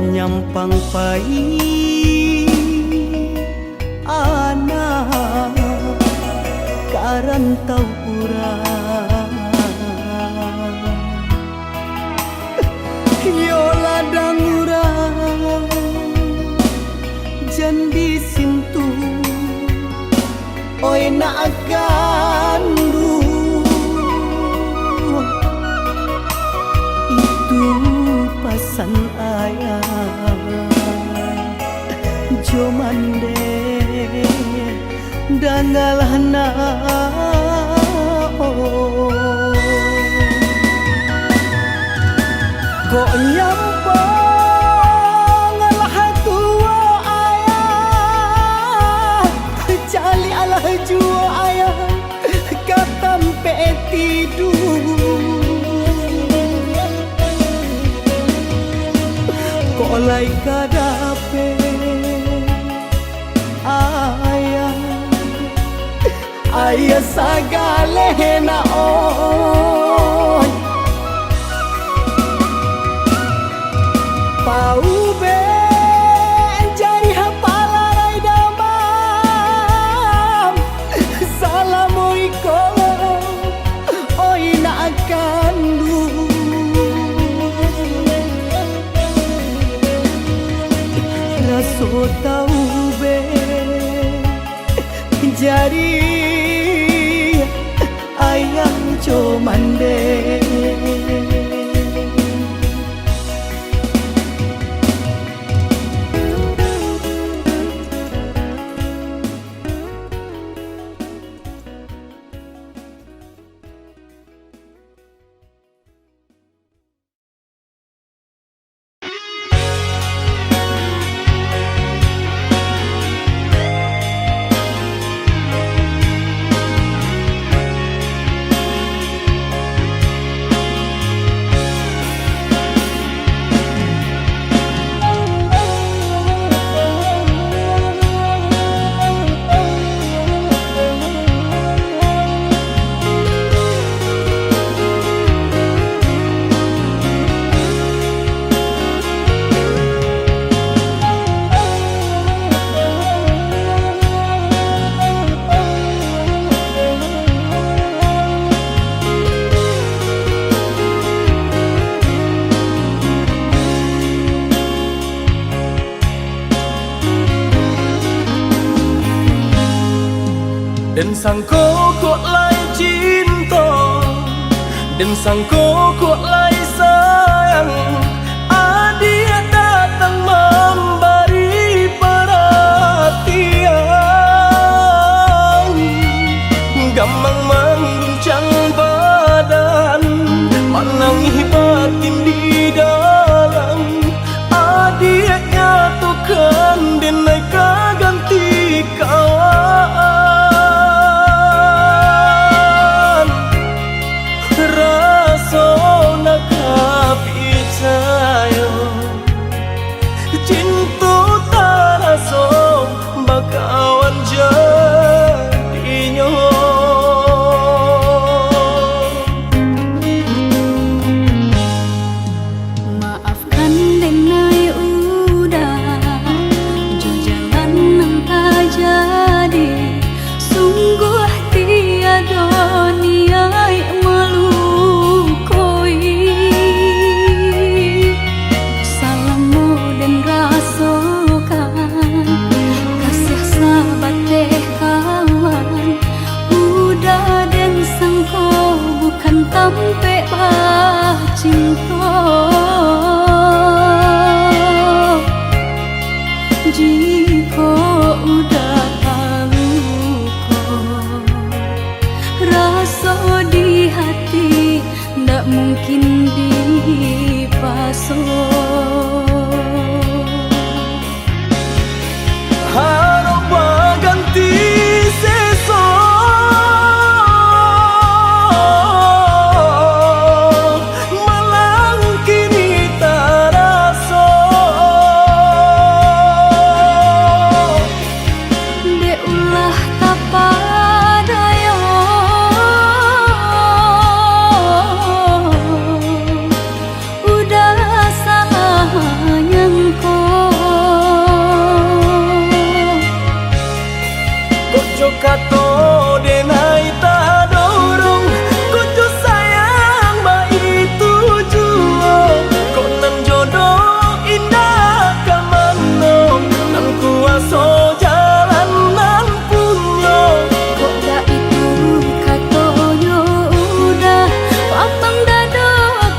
nyampang pai anak karantau urang yo ladang urang jan disintu oi na kandu itu pasan ayah jomande dangalana kok nyampang lah tua ayah cali alah jua ayah katampe tidur kok lai kadape ayah sagale naon pau be jari hapalarai damam salamualaikum oi na kandu raso tau be jadi ayang comande. Dan sang kok lai cinta, dan sang kok lai sayang, adia datang memberi perhatian, gamang mengguncang badan, menangis batin di dalam, adia nyatukan dan naik ganti kawan. Cinta taraso bakawan jadinya. Maafkan denai udah jo jalan nang tak jadi, sungguh tiada niat melukoi. Salahmu dan rasakan kasih sahabat teh kawan, udah dan sangko bukan tampe bah cinta. Jika udah tahu kok rasa di hati ndak mungkin dipasok. Harap ganti sesok, malang kini taraso. De ulah tapadayo, udah sayang Kojo kato denai tak dorong, kojo sayang ba itu juo. Kok nan jodoh indah kamano, nan kuaso jalan nan punyo. kok dah itu katoyo udah papang dado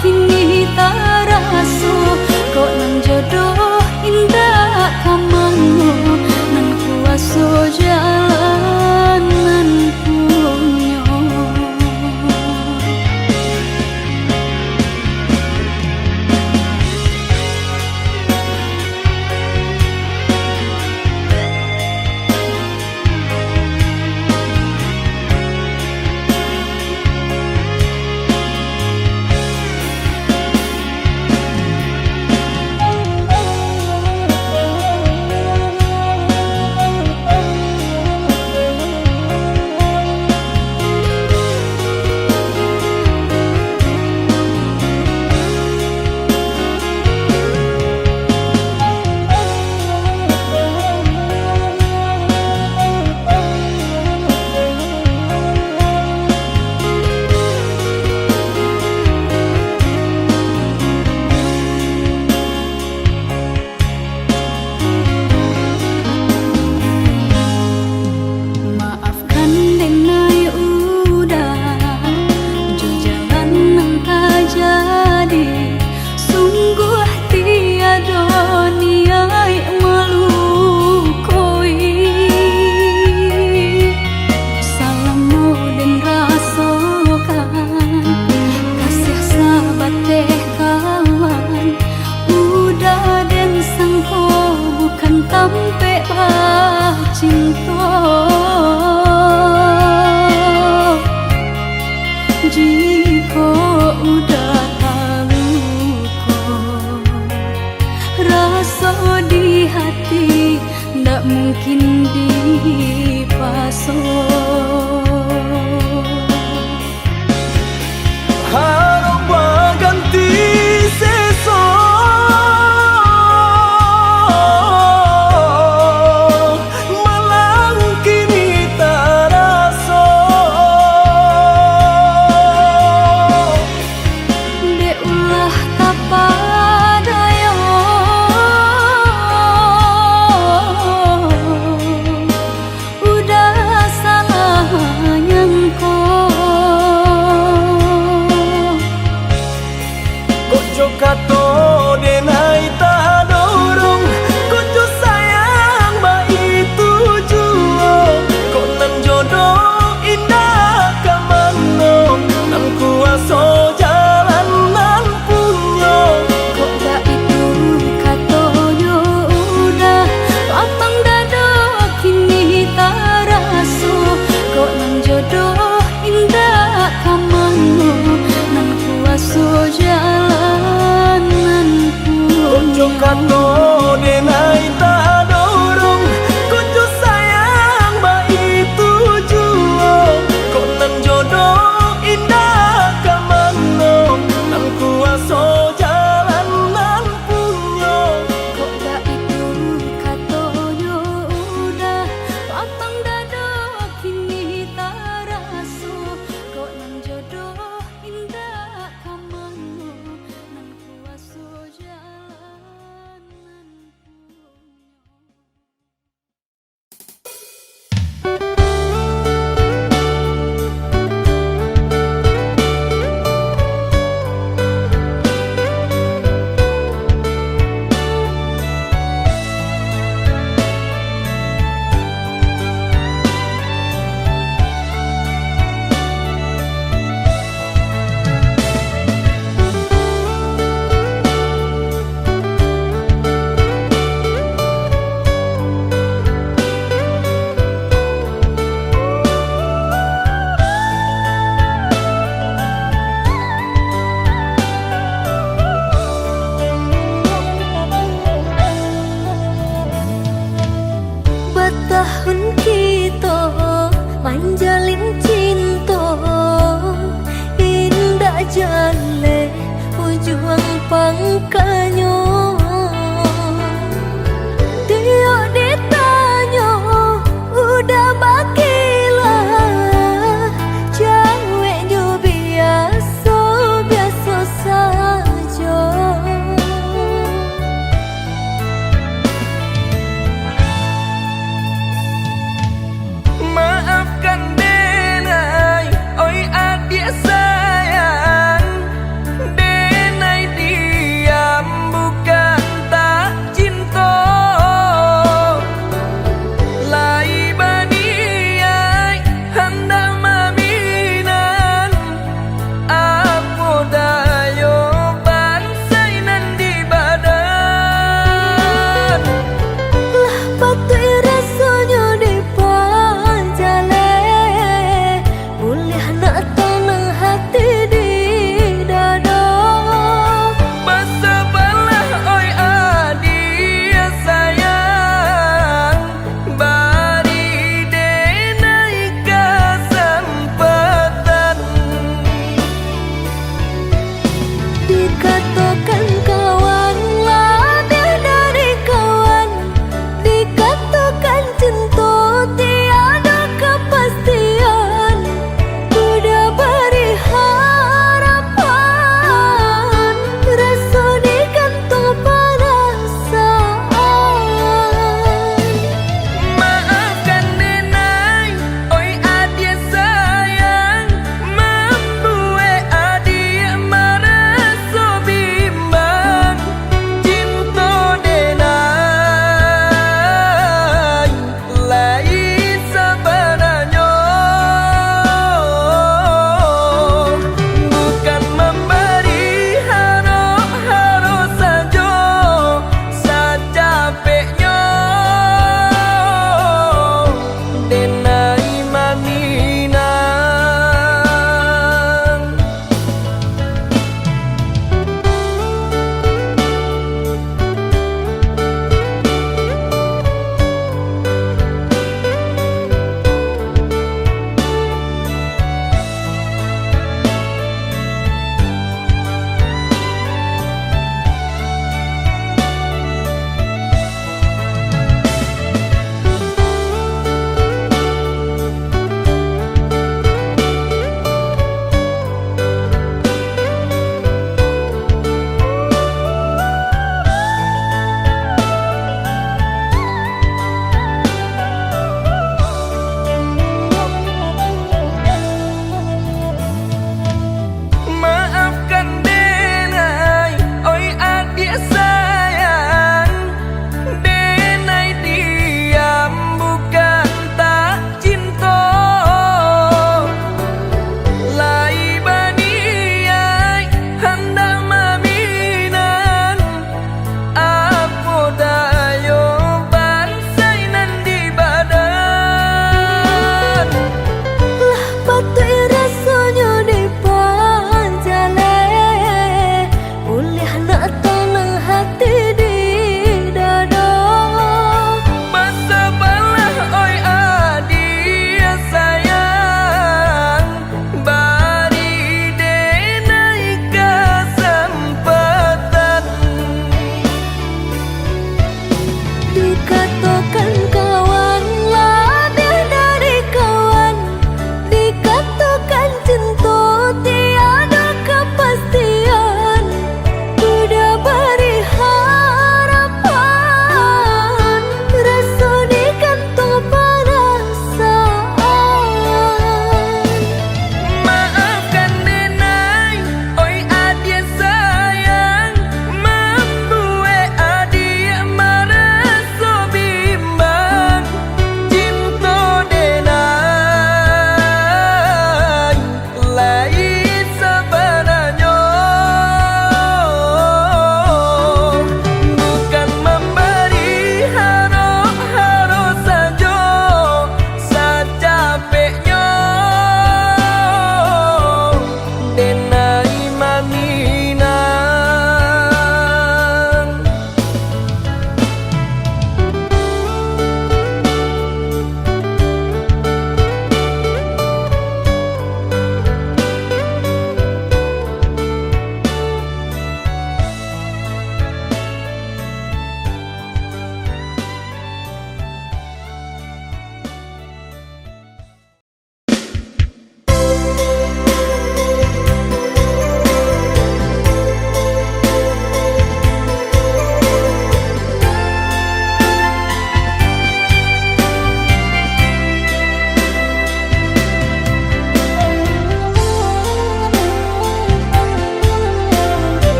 kini taraso. Kok nang jodoh indah kamano, nan kuaso jalanan pun.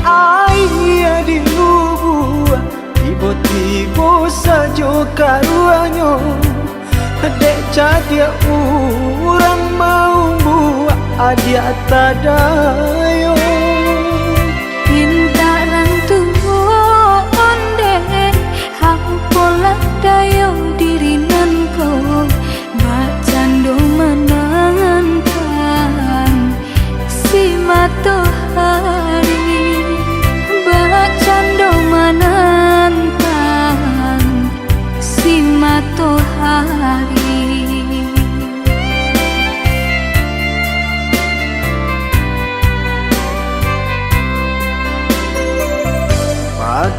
Ayah di lubua tiba-tiba saja karuanyo dek jadi orang mau buat adia tadayo Pintaran tuon deh Hampolah dayo dirinan ko Bacando menangan si matahari Bacando menantang si matahari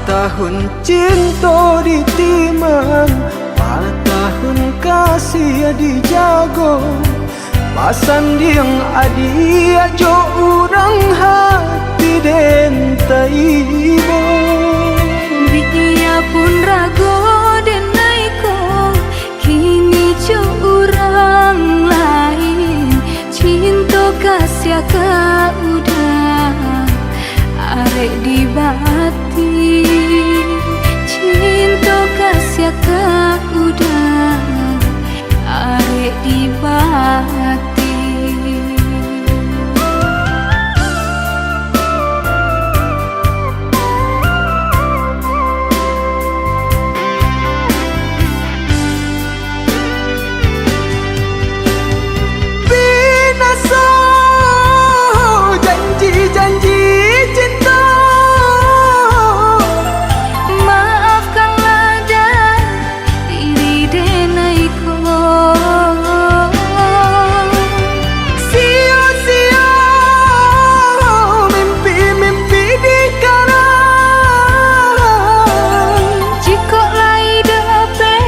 Tahun cinta ditimang, tahun kasih dijago. Pasan diang adi ajo urang hati den taibo. Biya pun rago denaiko kini jo urang lain cinta kasih ka udah arek di bati cinta kasih ka udah arek di bati Binasa janji-janji cinta maafkanlah dan diri denaiko sia-sia mimpi-mimpi dikarang. jika lai dape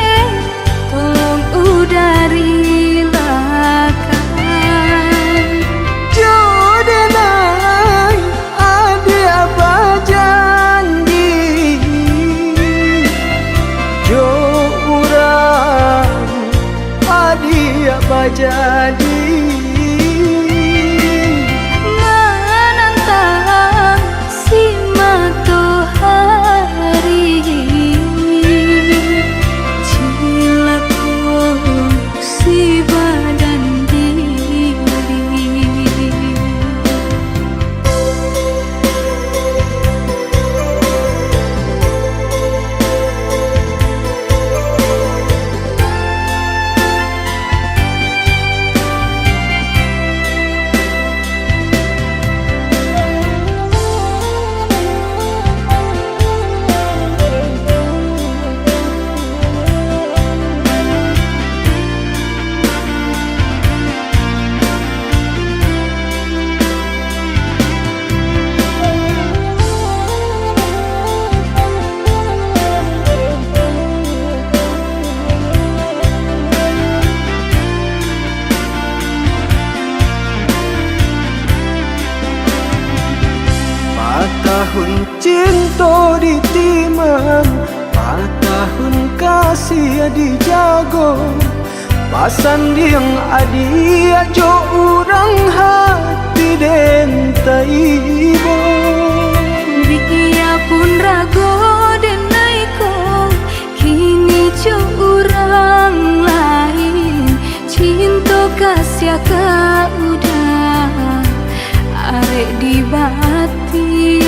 tolong udari lakan Jodenai adi apa janji Jo urang adi apa jadi menantang si matahari cilaku si badan diri tahun cinta ditimang, tahun kasih dijago. Pasan diang adi ajo urang hati den taibo. Biya pun rago denaiko kini jo urang lain cinta kasih ka udah arek di bati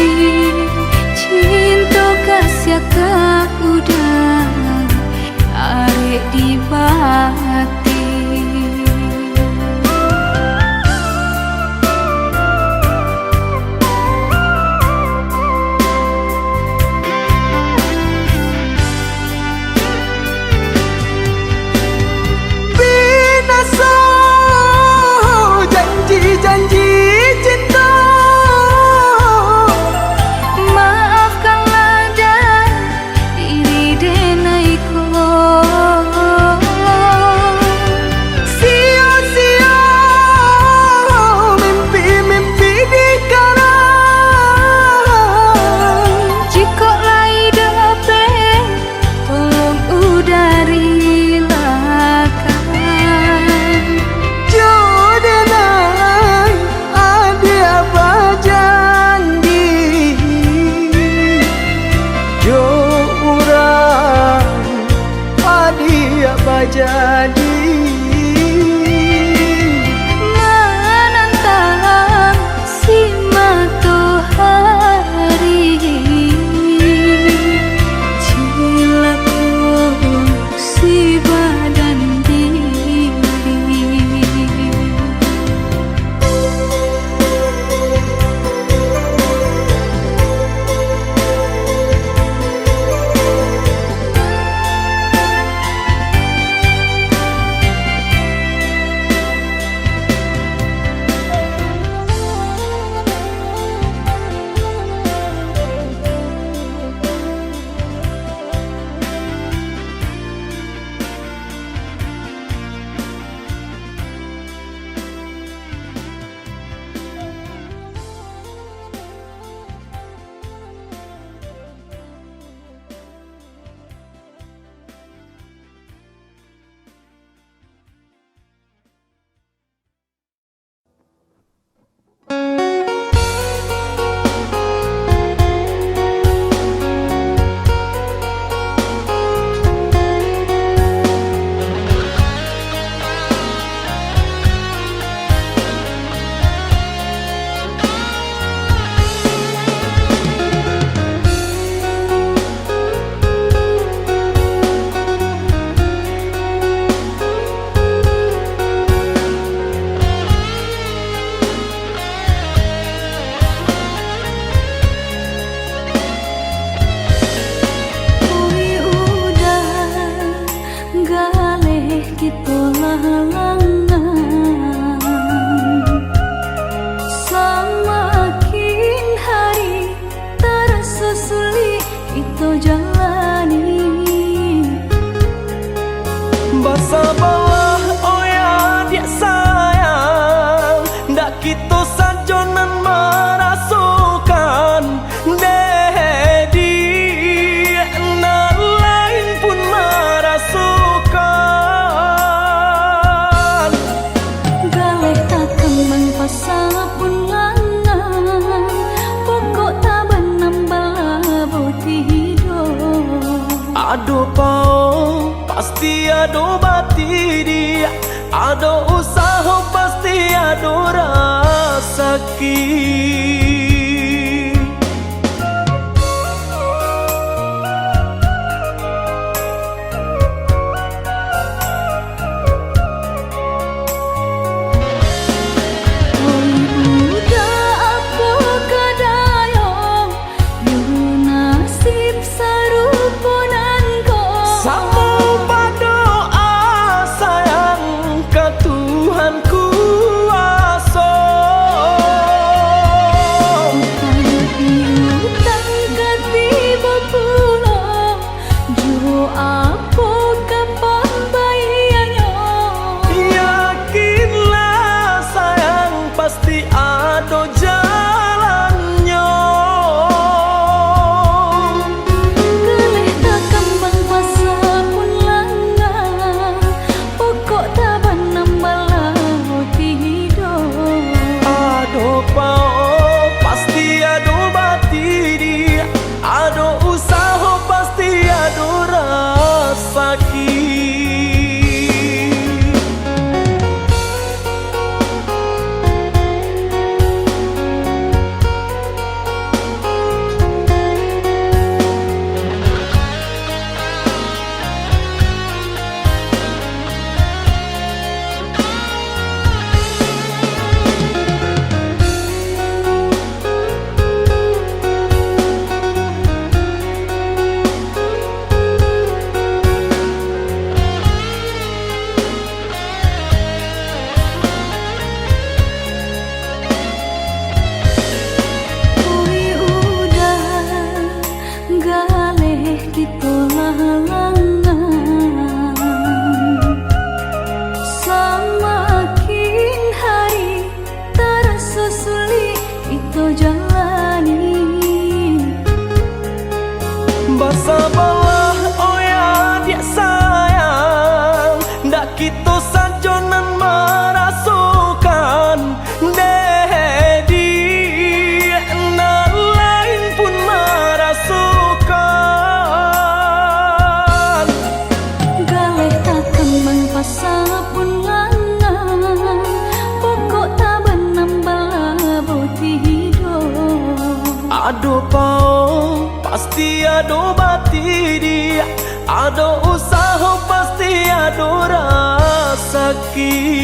cinta kasih ka udah arek di bati pun langang, pokok taban nambah boti hidup. Ado pao pasti ado bati dia, ado usaha pasti ado rasaki. Basabalah oh ya dia sayang, ndak kita sajonan merasukan dedi, nan lain pun merasukan. Galeh tak kembang pasal pun lanang, pokok taban nambah boti hidup. Ado pao pasti ado bati dia, ado usaha pasti ado rasaki.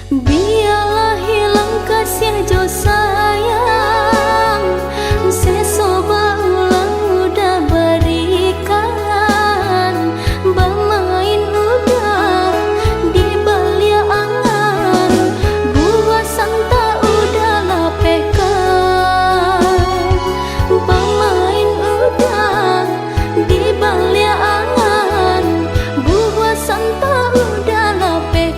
Biarlah hilang kasih jo sayang, sesoba ulang udah berikan, bermain udah di balia angan, buah santa udah lapekan, bermain udah di balia angan, buah santa udah lapekan.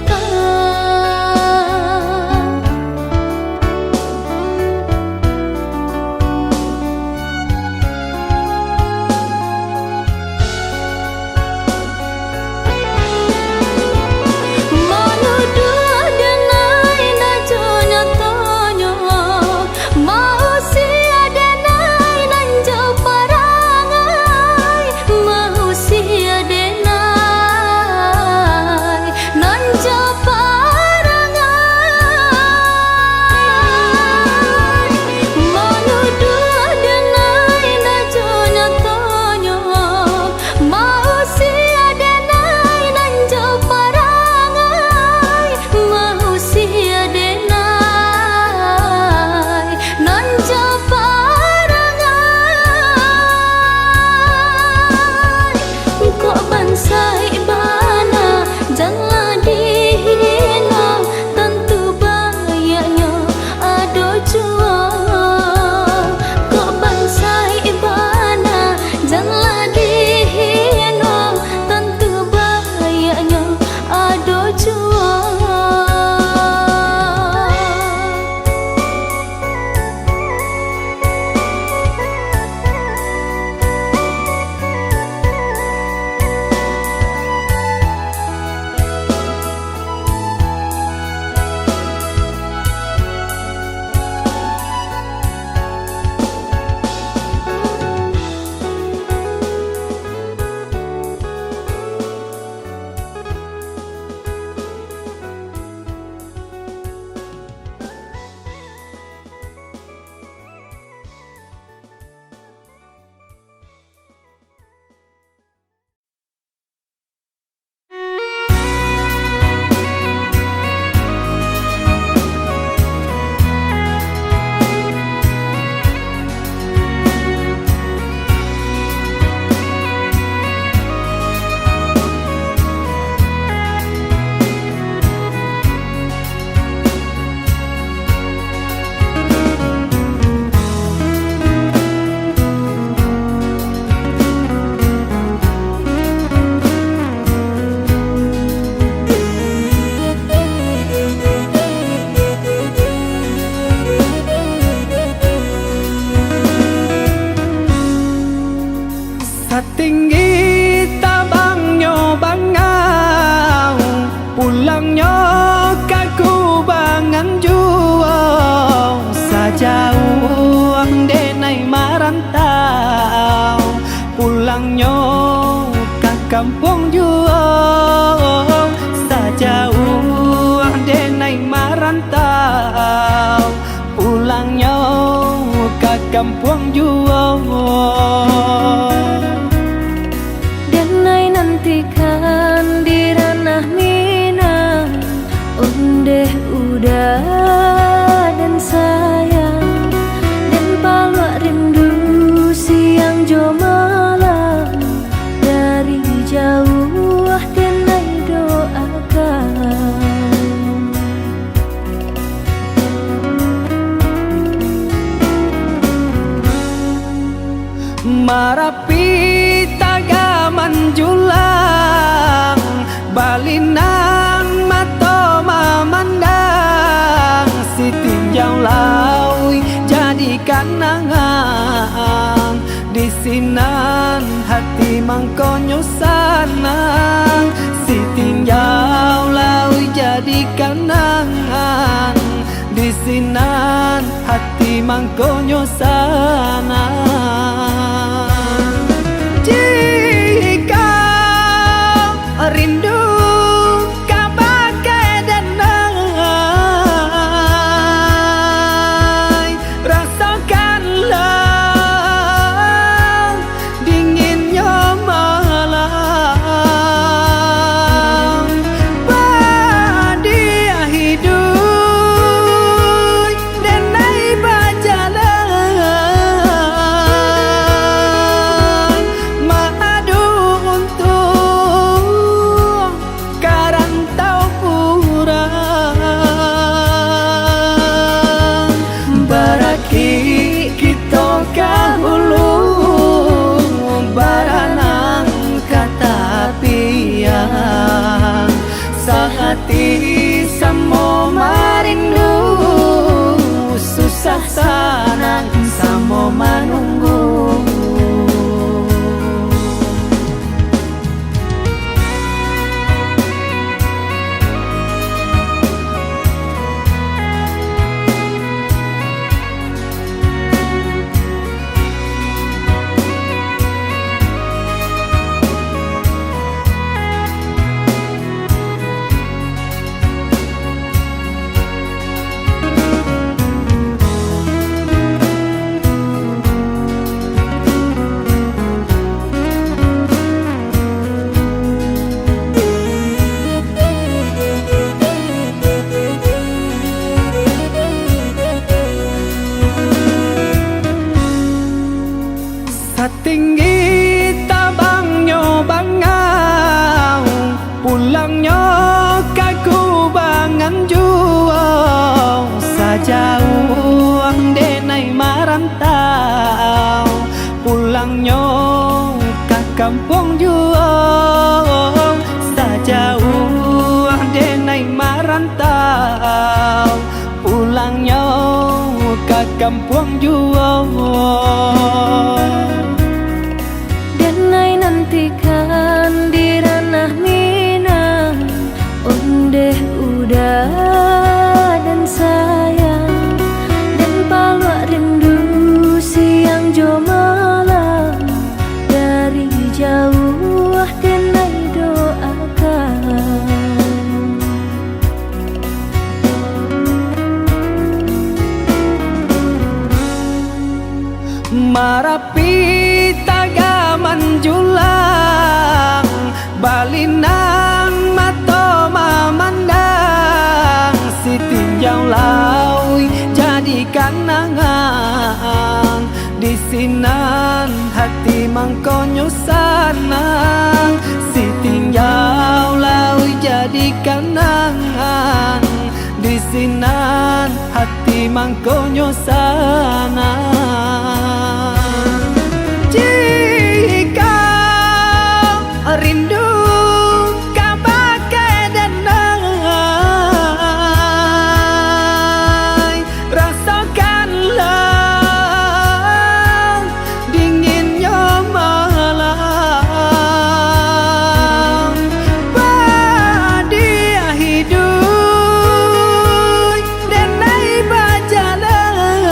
Tinggi tabangnya bangau, pulangnya kaku bangan jual, sajauh denai marantau, pulangnya ke kampung jual, sajauh denai marantau, pulangnya ke kampung jual. Nantikan di ranah Minang, undeh udah dan sayang, dan palak rindu siang jo malam, dari jauh dan doakan. Marapi manjulang balinang mato memandang, si tinjau laui jadi kanangan, di sinan hati mangkonyo sanang, si tinjau laui jadi kanangan, di sinan hati mangkonyo sanang. Rindu kabagai danai, rasakanlah dinginnya malam, bahagia hidup hati samo marindu, susah senang samo menunggu. Setinggi tabangnya bangau, pulangnya kaku bangan jual, sajauh denai marantau, pulangnya ke kampung jual, sajauh denai marantau, pulangnya ke kampung jual. Denai nantikan di ranah Minang, ondeh udah dan sayang, dan palwak rindu siang jo malam, dari jauh denai doakan. Marapi tagaman julang, balinan mato mamandang, si tinjau laui jadi kanangan, di sinan hati mangkonyo sanang, si tinjau laui jadi kanangan, di sinan hati mangkonyo sanang. Jika rindu kabagai denai, rasakanlah dinginnya malam, badia hidup denai bajalan,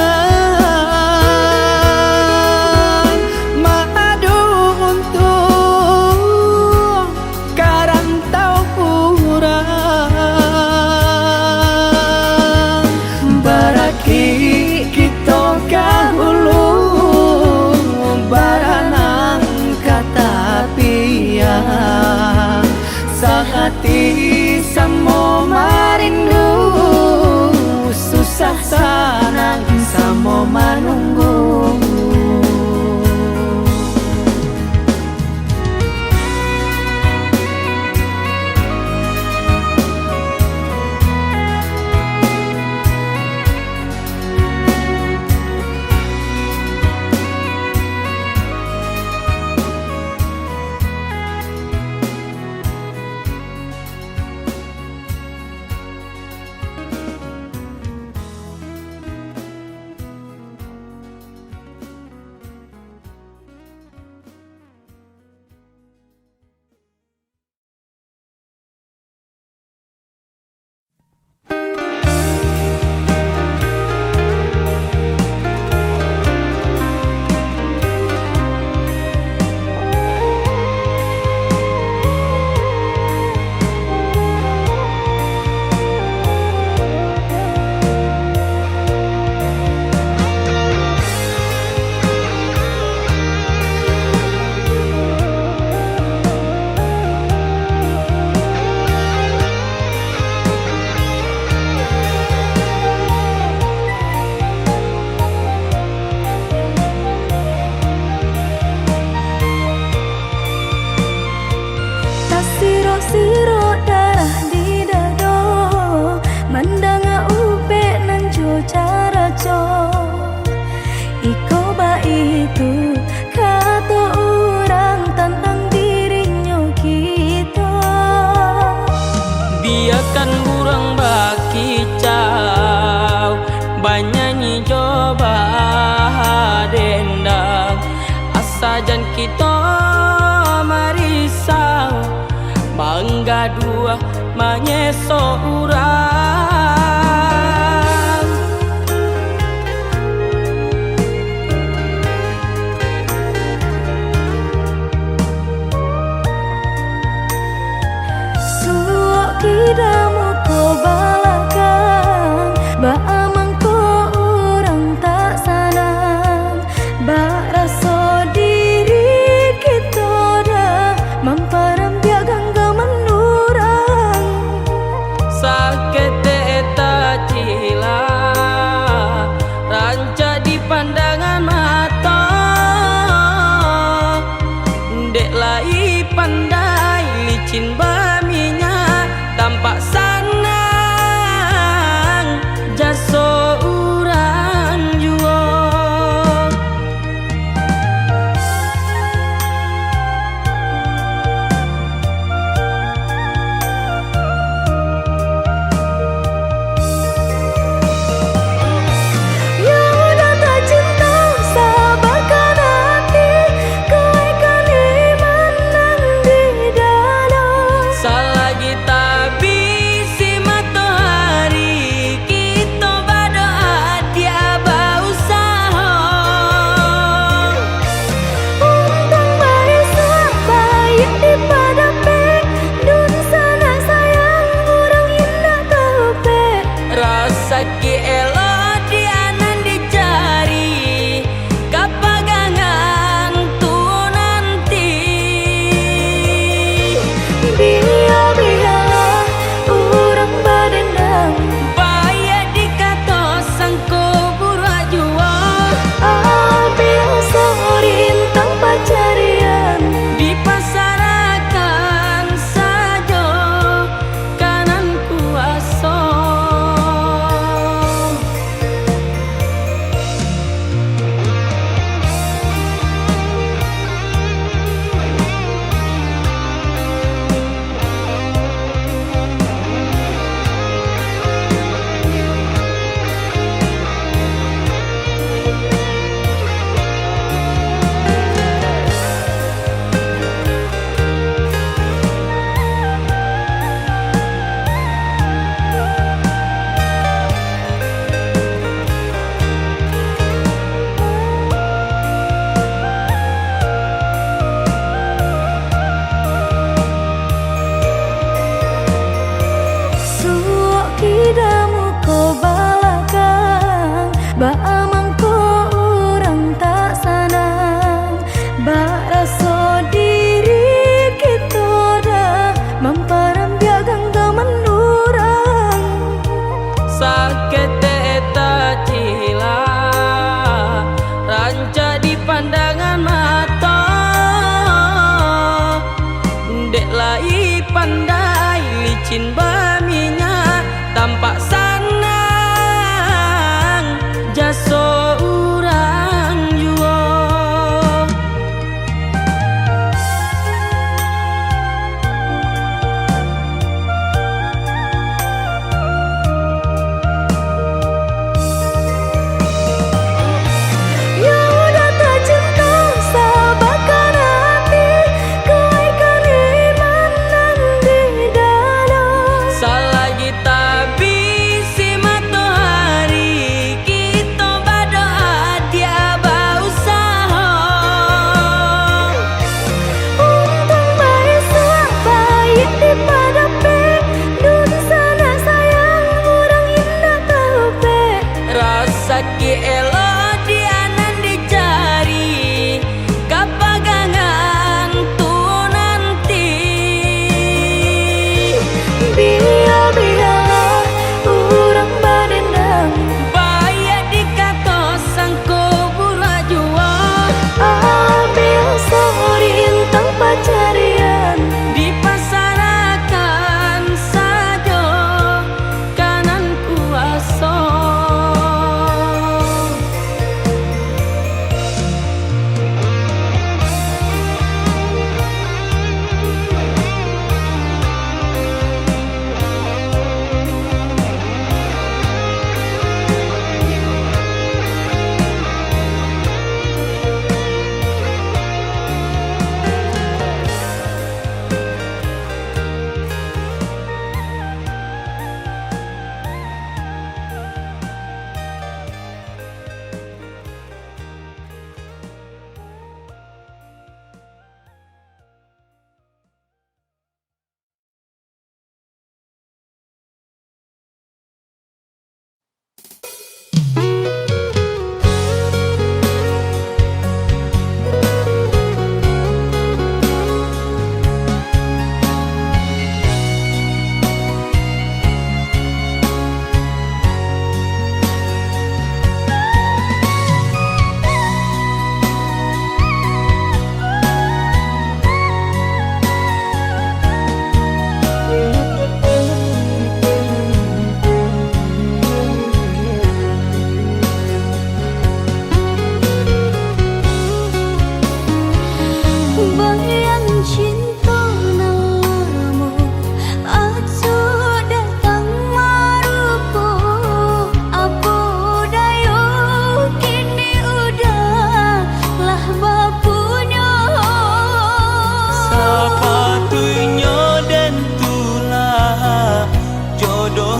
Biarkan burung bakicau banyanyi coba dendang, asajan kita marisau mangga dua manyeso urang. Suok kidamu ko balakan, baamang ko urang tak sanang, bak raso diri kita dah mamparam biak gangga menurang. Sakit tak cila ranca di pandangan mata, dek lai pandai licin baminya tampak sanang jaso urang jua.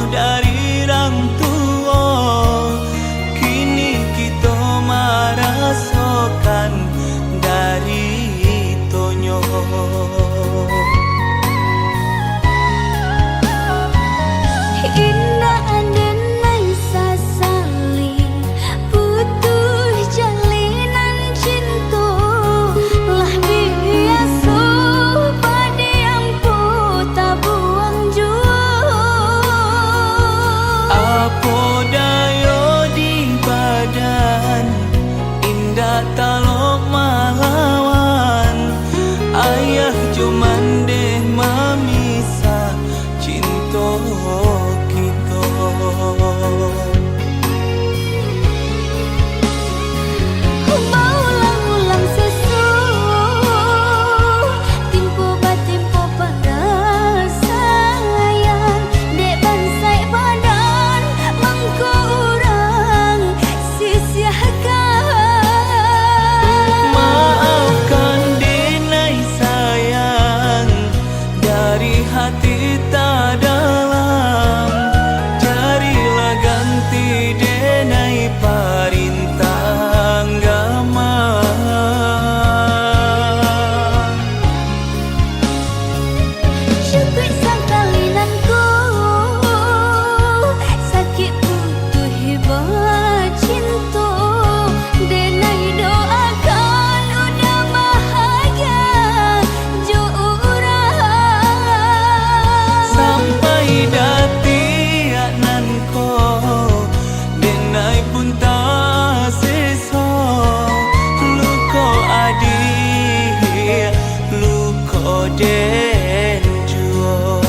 dari orang tua, kini kita merasakan dari tonyo. Indah andenai sasali putus jalinan cinta lah biasa pada yang tak buang jua. Apa daya di badan indah talok melawan, ayah cuman deh memisah cinta kita. Maulang-ulang sesu timpo batimpo pada sayang dek bansai badan mangko urang sia-siakan. Maafkan denai sayang dari hati tak dalam, carilah ganti denai parintah agama. Syukur sangkalinanku sakit putus hebat cinta denai doakan udah bahagia jo urang. Sampai dati ananko denai pun tak seso, luko adik luko den juo.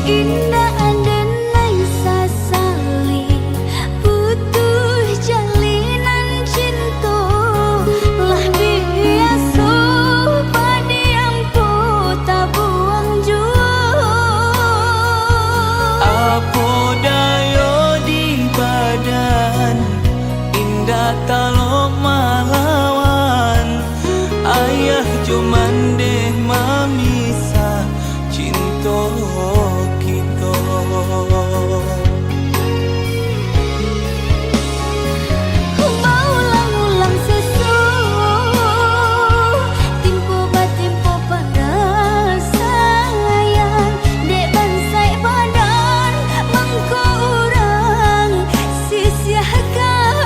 Indah andenai sasali putus jalinan cinta lah biasa pada yang tak buang jua. Apa daya di badan indah talok melawan, ayah cuman deh memisah cinta kita. Maulang-ulang sesu timpo batimpo pada sayang dek bansai badan mangko urang sia-siakan.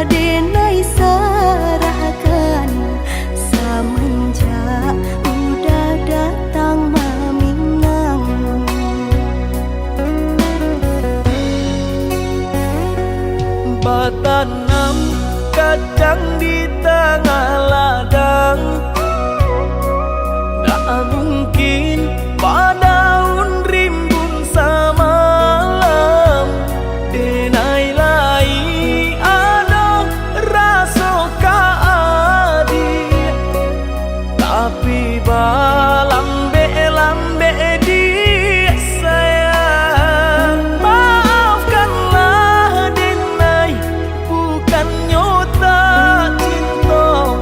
denai serahkan semenjak udah datang meminang. Batanam kacang di tengah ladang, tak mungkin padaun rimbun samalam. Denai lai ada rasa kaadi, tapi balambe-lambe di sayang. Maafkanlah denai, bukan nyota cinta,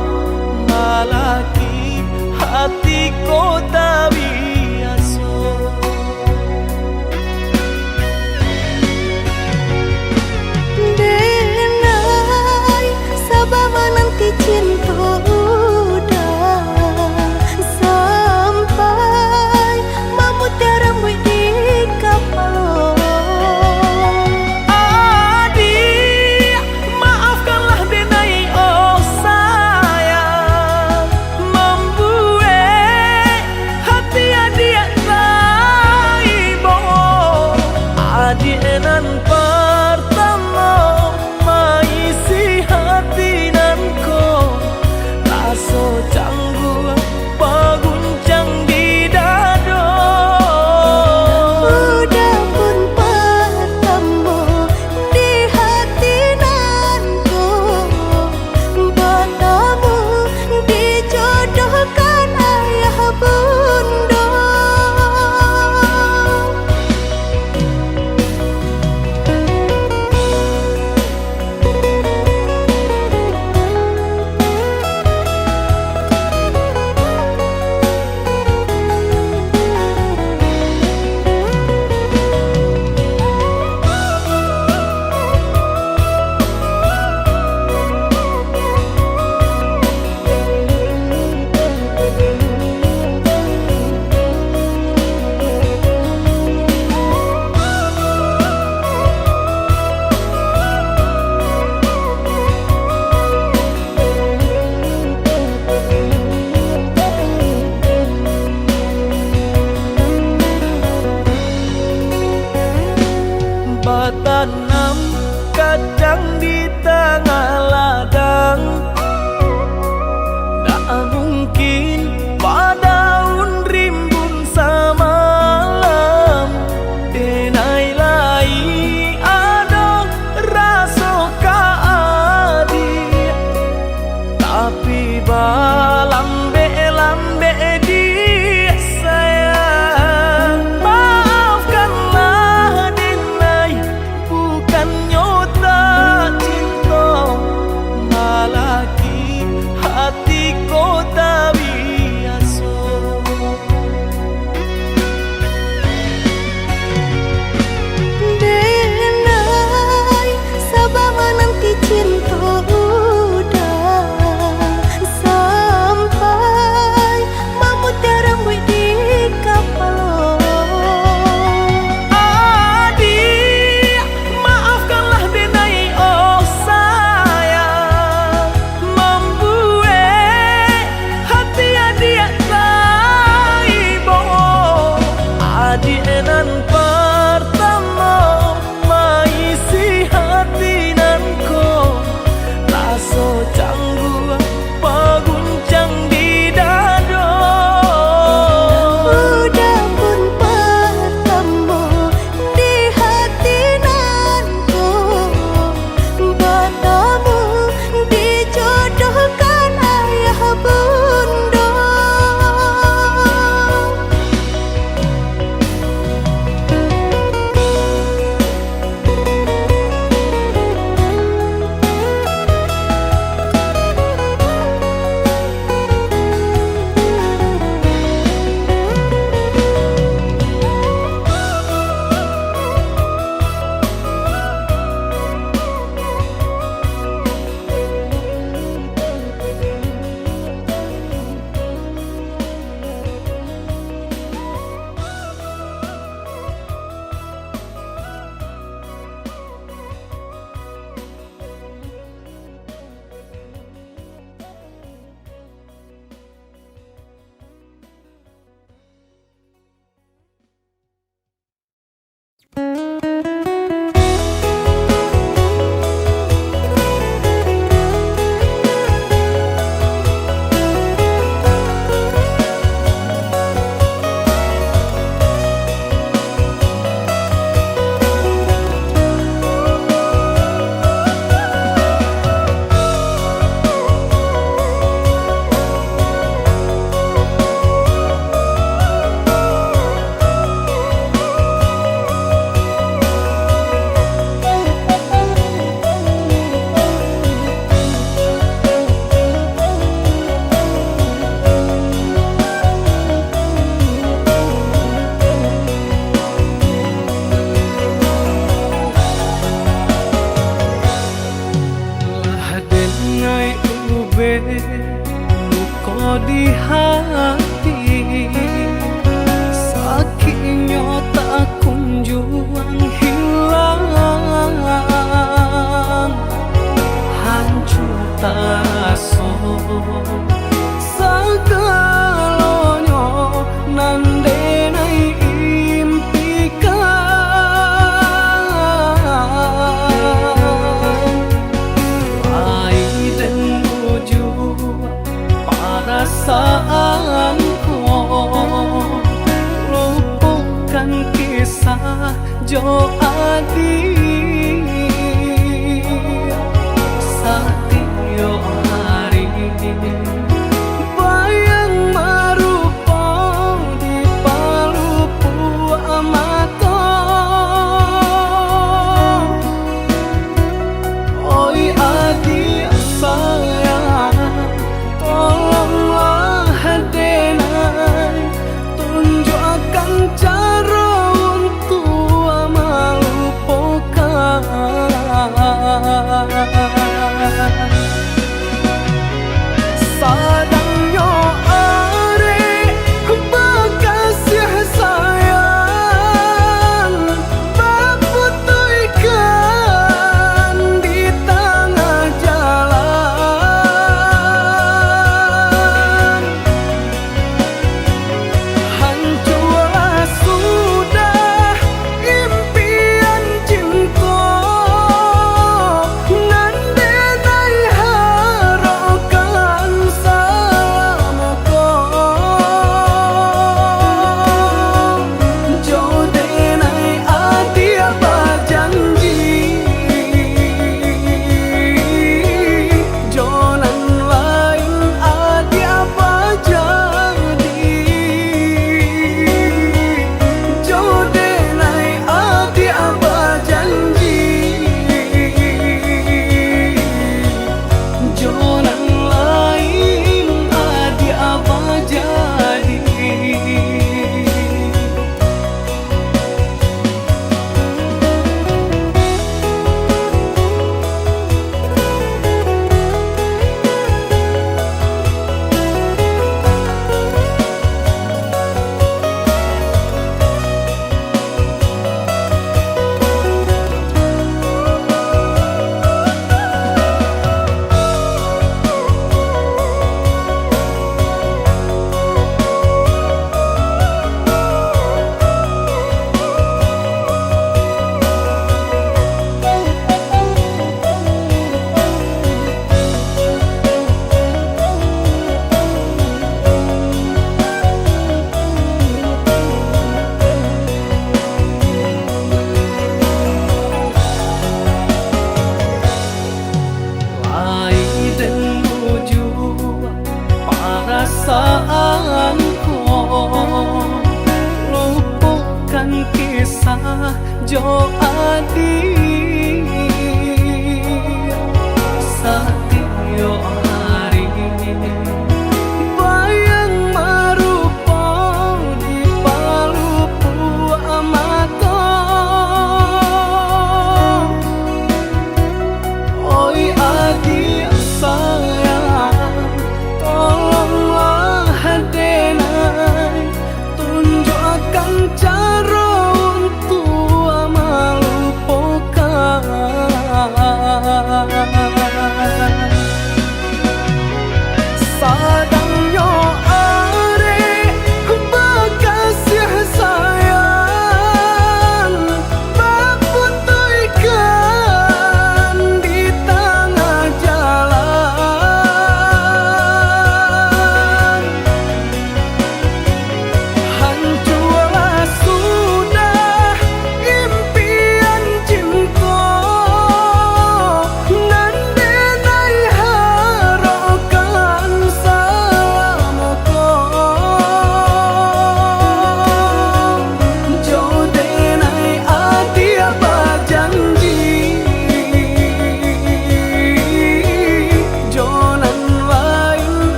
malaki hati kota biasa. Denai sabar menanti cinta udah sampai memutih rambut di kapal. Adik, maafkanlah denai oh sayang, membuat hati adik raibo. Adik nan pertama maisi hati nanko, rasa canggung paguncang di dado. Udah pun pertemu di hati nanku, bertemu dijodohkan ayah bunda. Batanam kacang di tengah ladang, tak mungkin padaun rimbun samalam. Denai lai ada rasa kaadi, tapi balambe-lambe di sayang. Maafkanlah denai, bukan nyota cinta, luka di hati, sakitnya tak kunjung hilang, hancur terasa segalanya nandenai impikan, dan wujud perasaanku, lupakan kisah jo adik setiap hari, bayang merupa di palupu mata. Oi adik sayang, tolonglah denai, tunjukkan cara untuk melupakan. Sadangnya are bekasih sayang, berputihkan di tengah jalan, hancurlah sudah impian cinta, nandenai harapan selamaku, jodenai adia berjanji, jonan lain adia berjadi, jodenai adia berjanji, jonan lain adia berjadi. Dan wujud perasaanku, lupakan kisah jo adik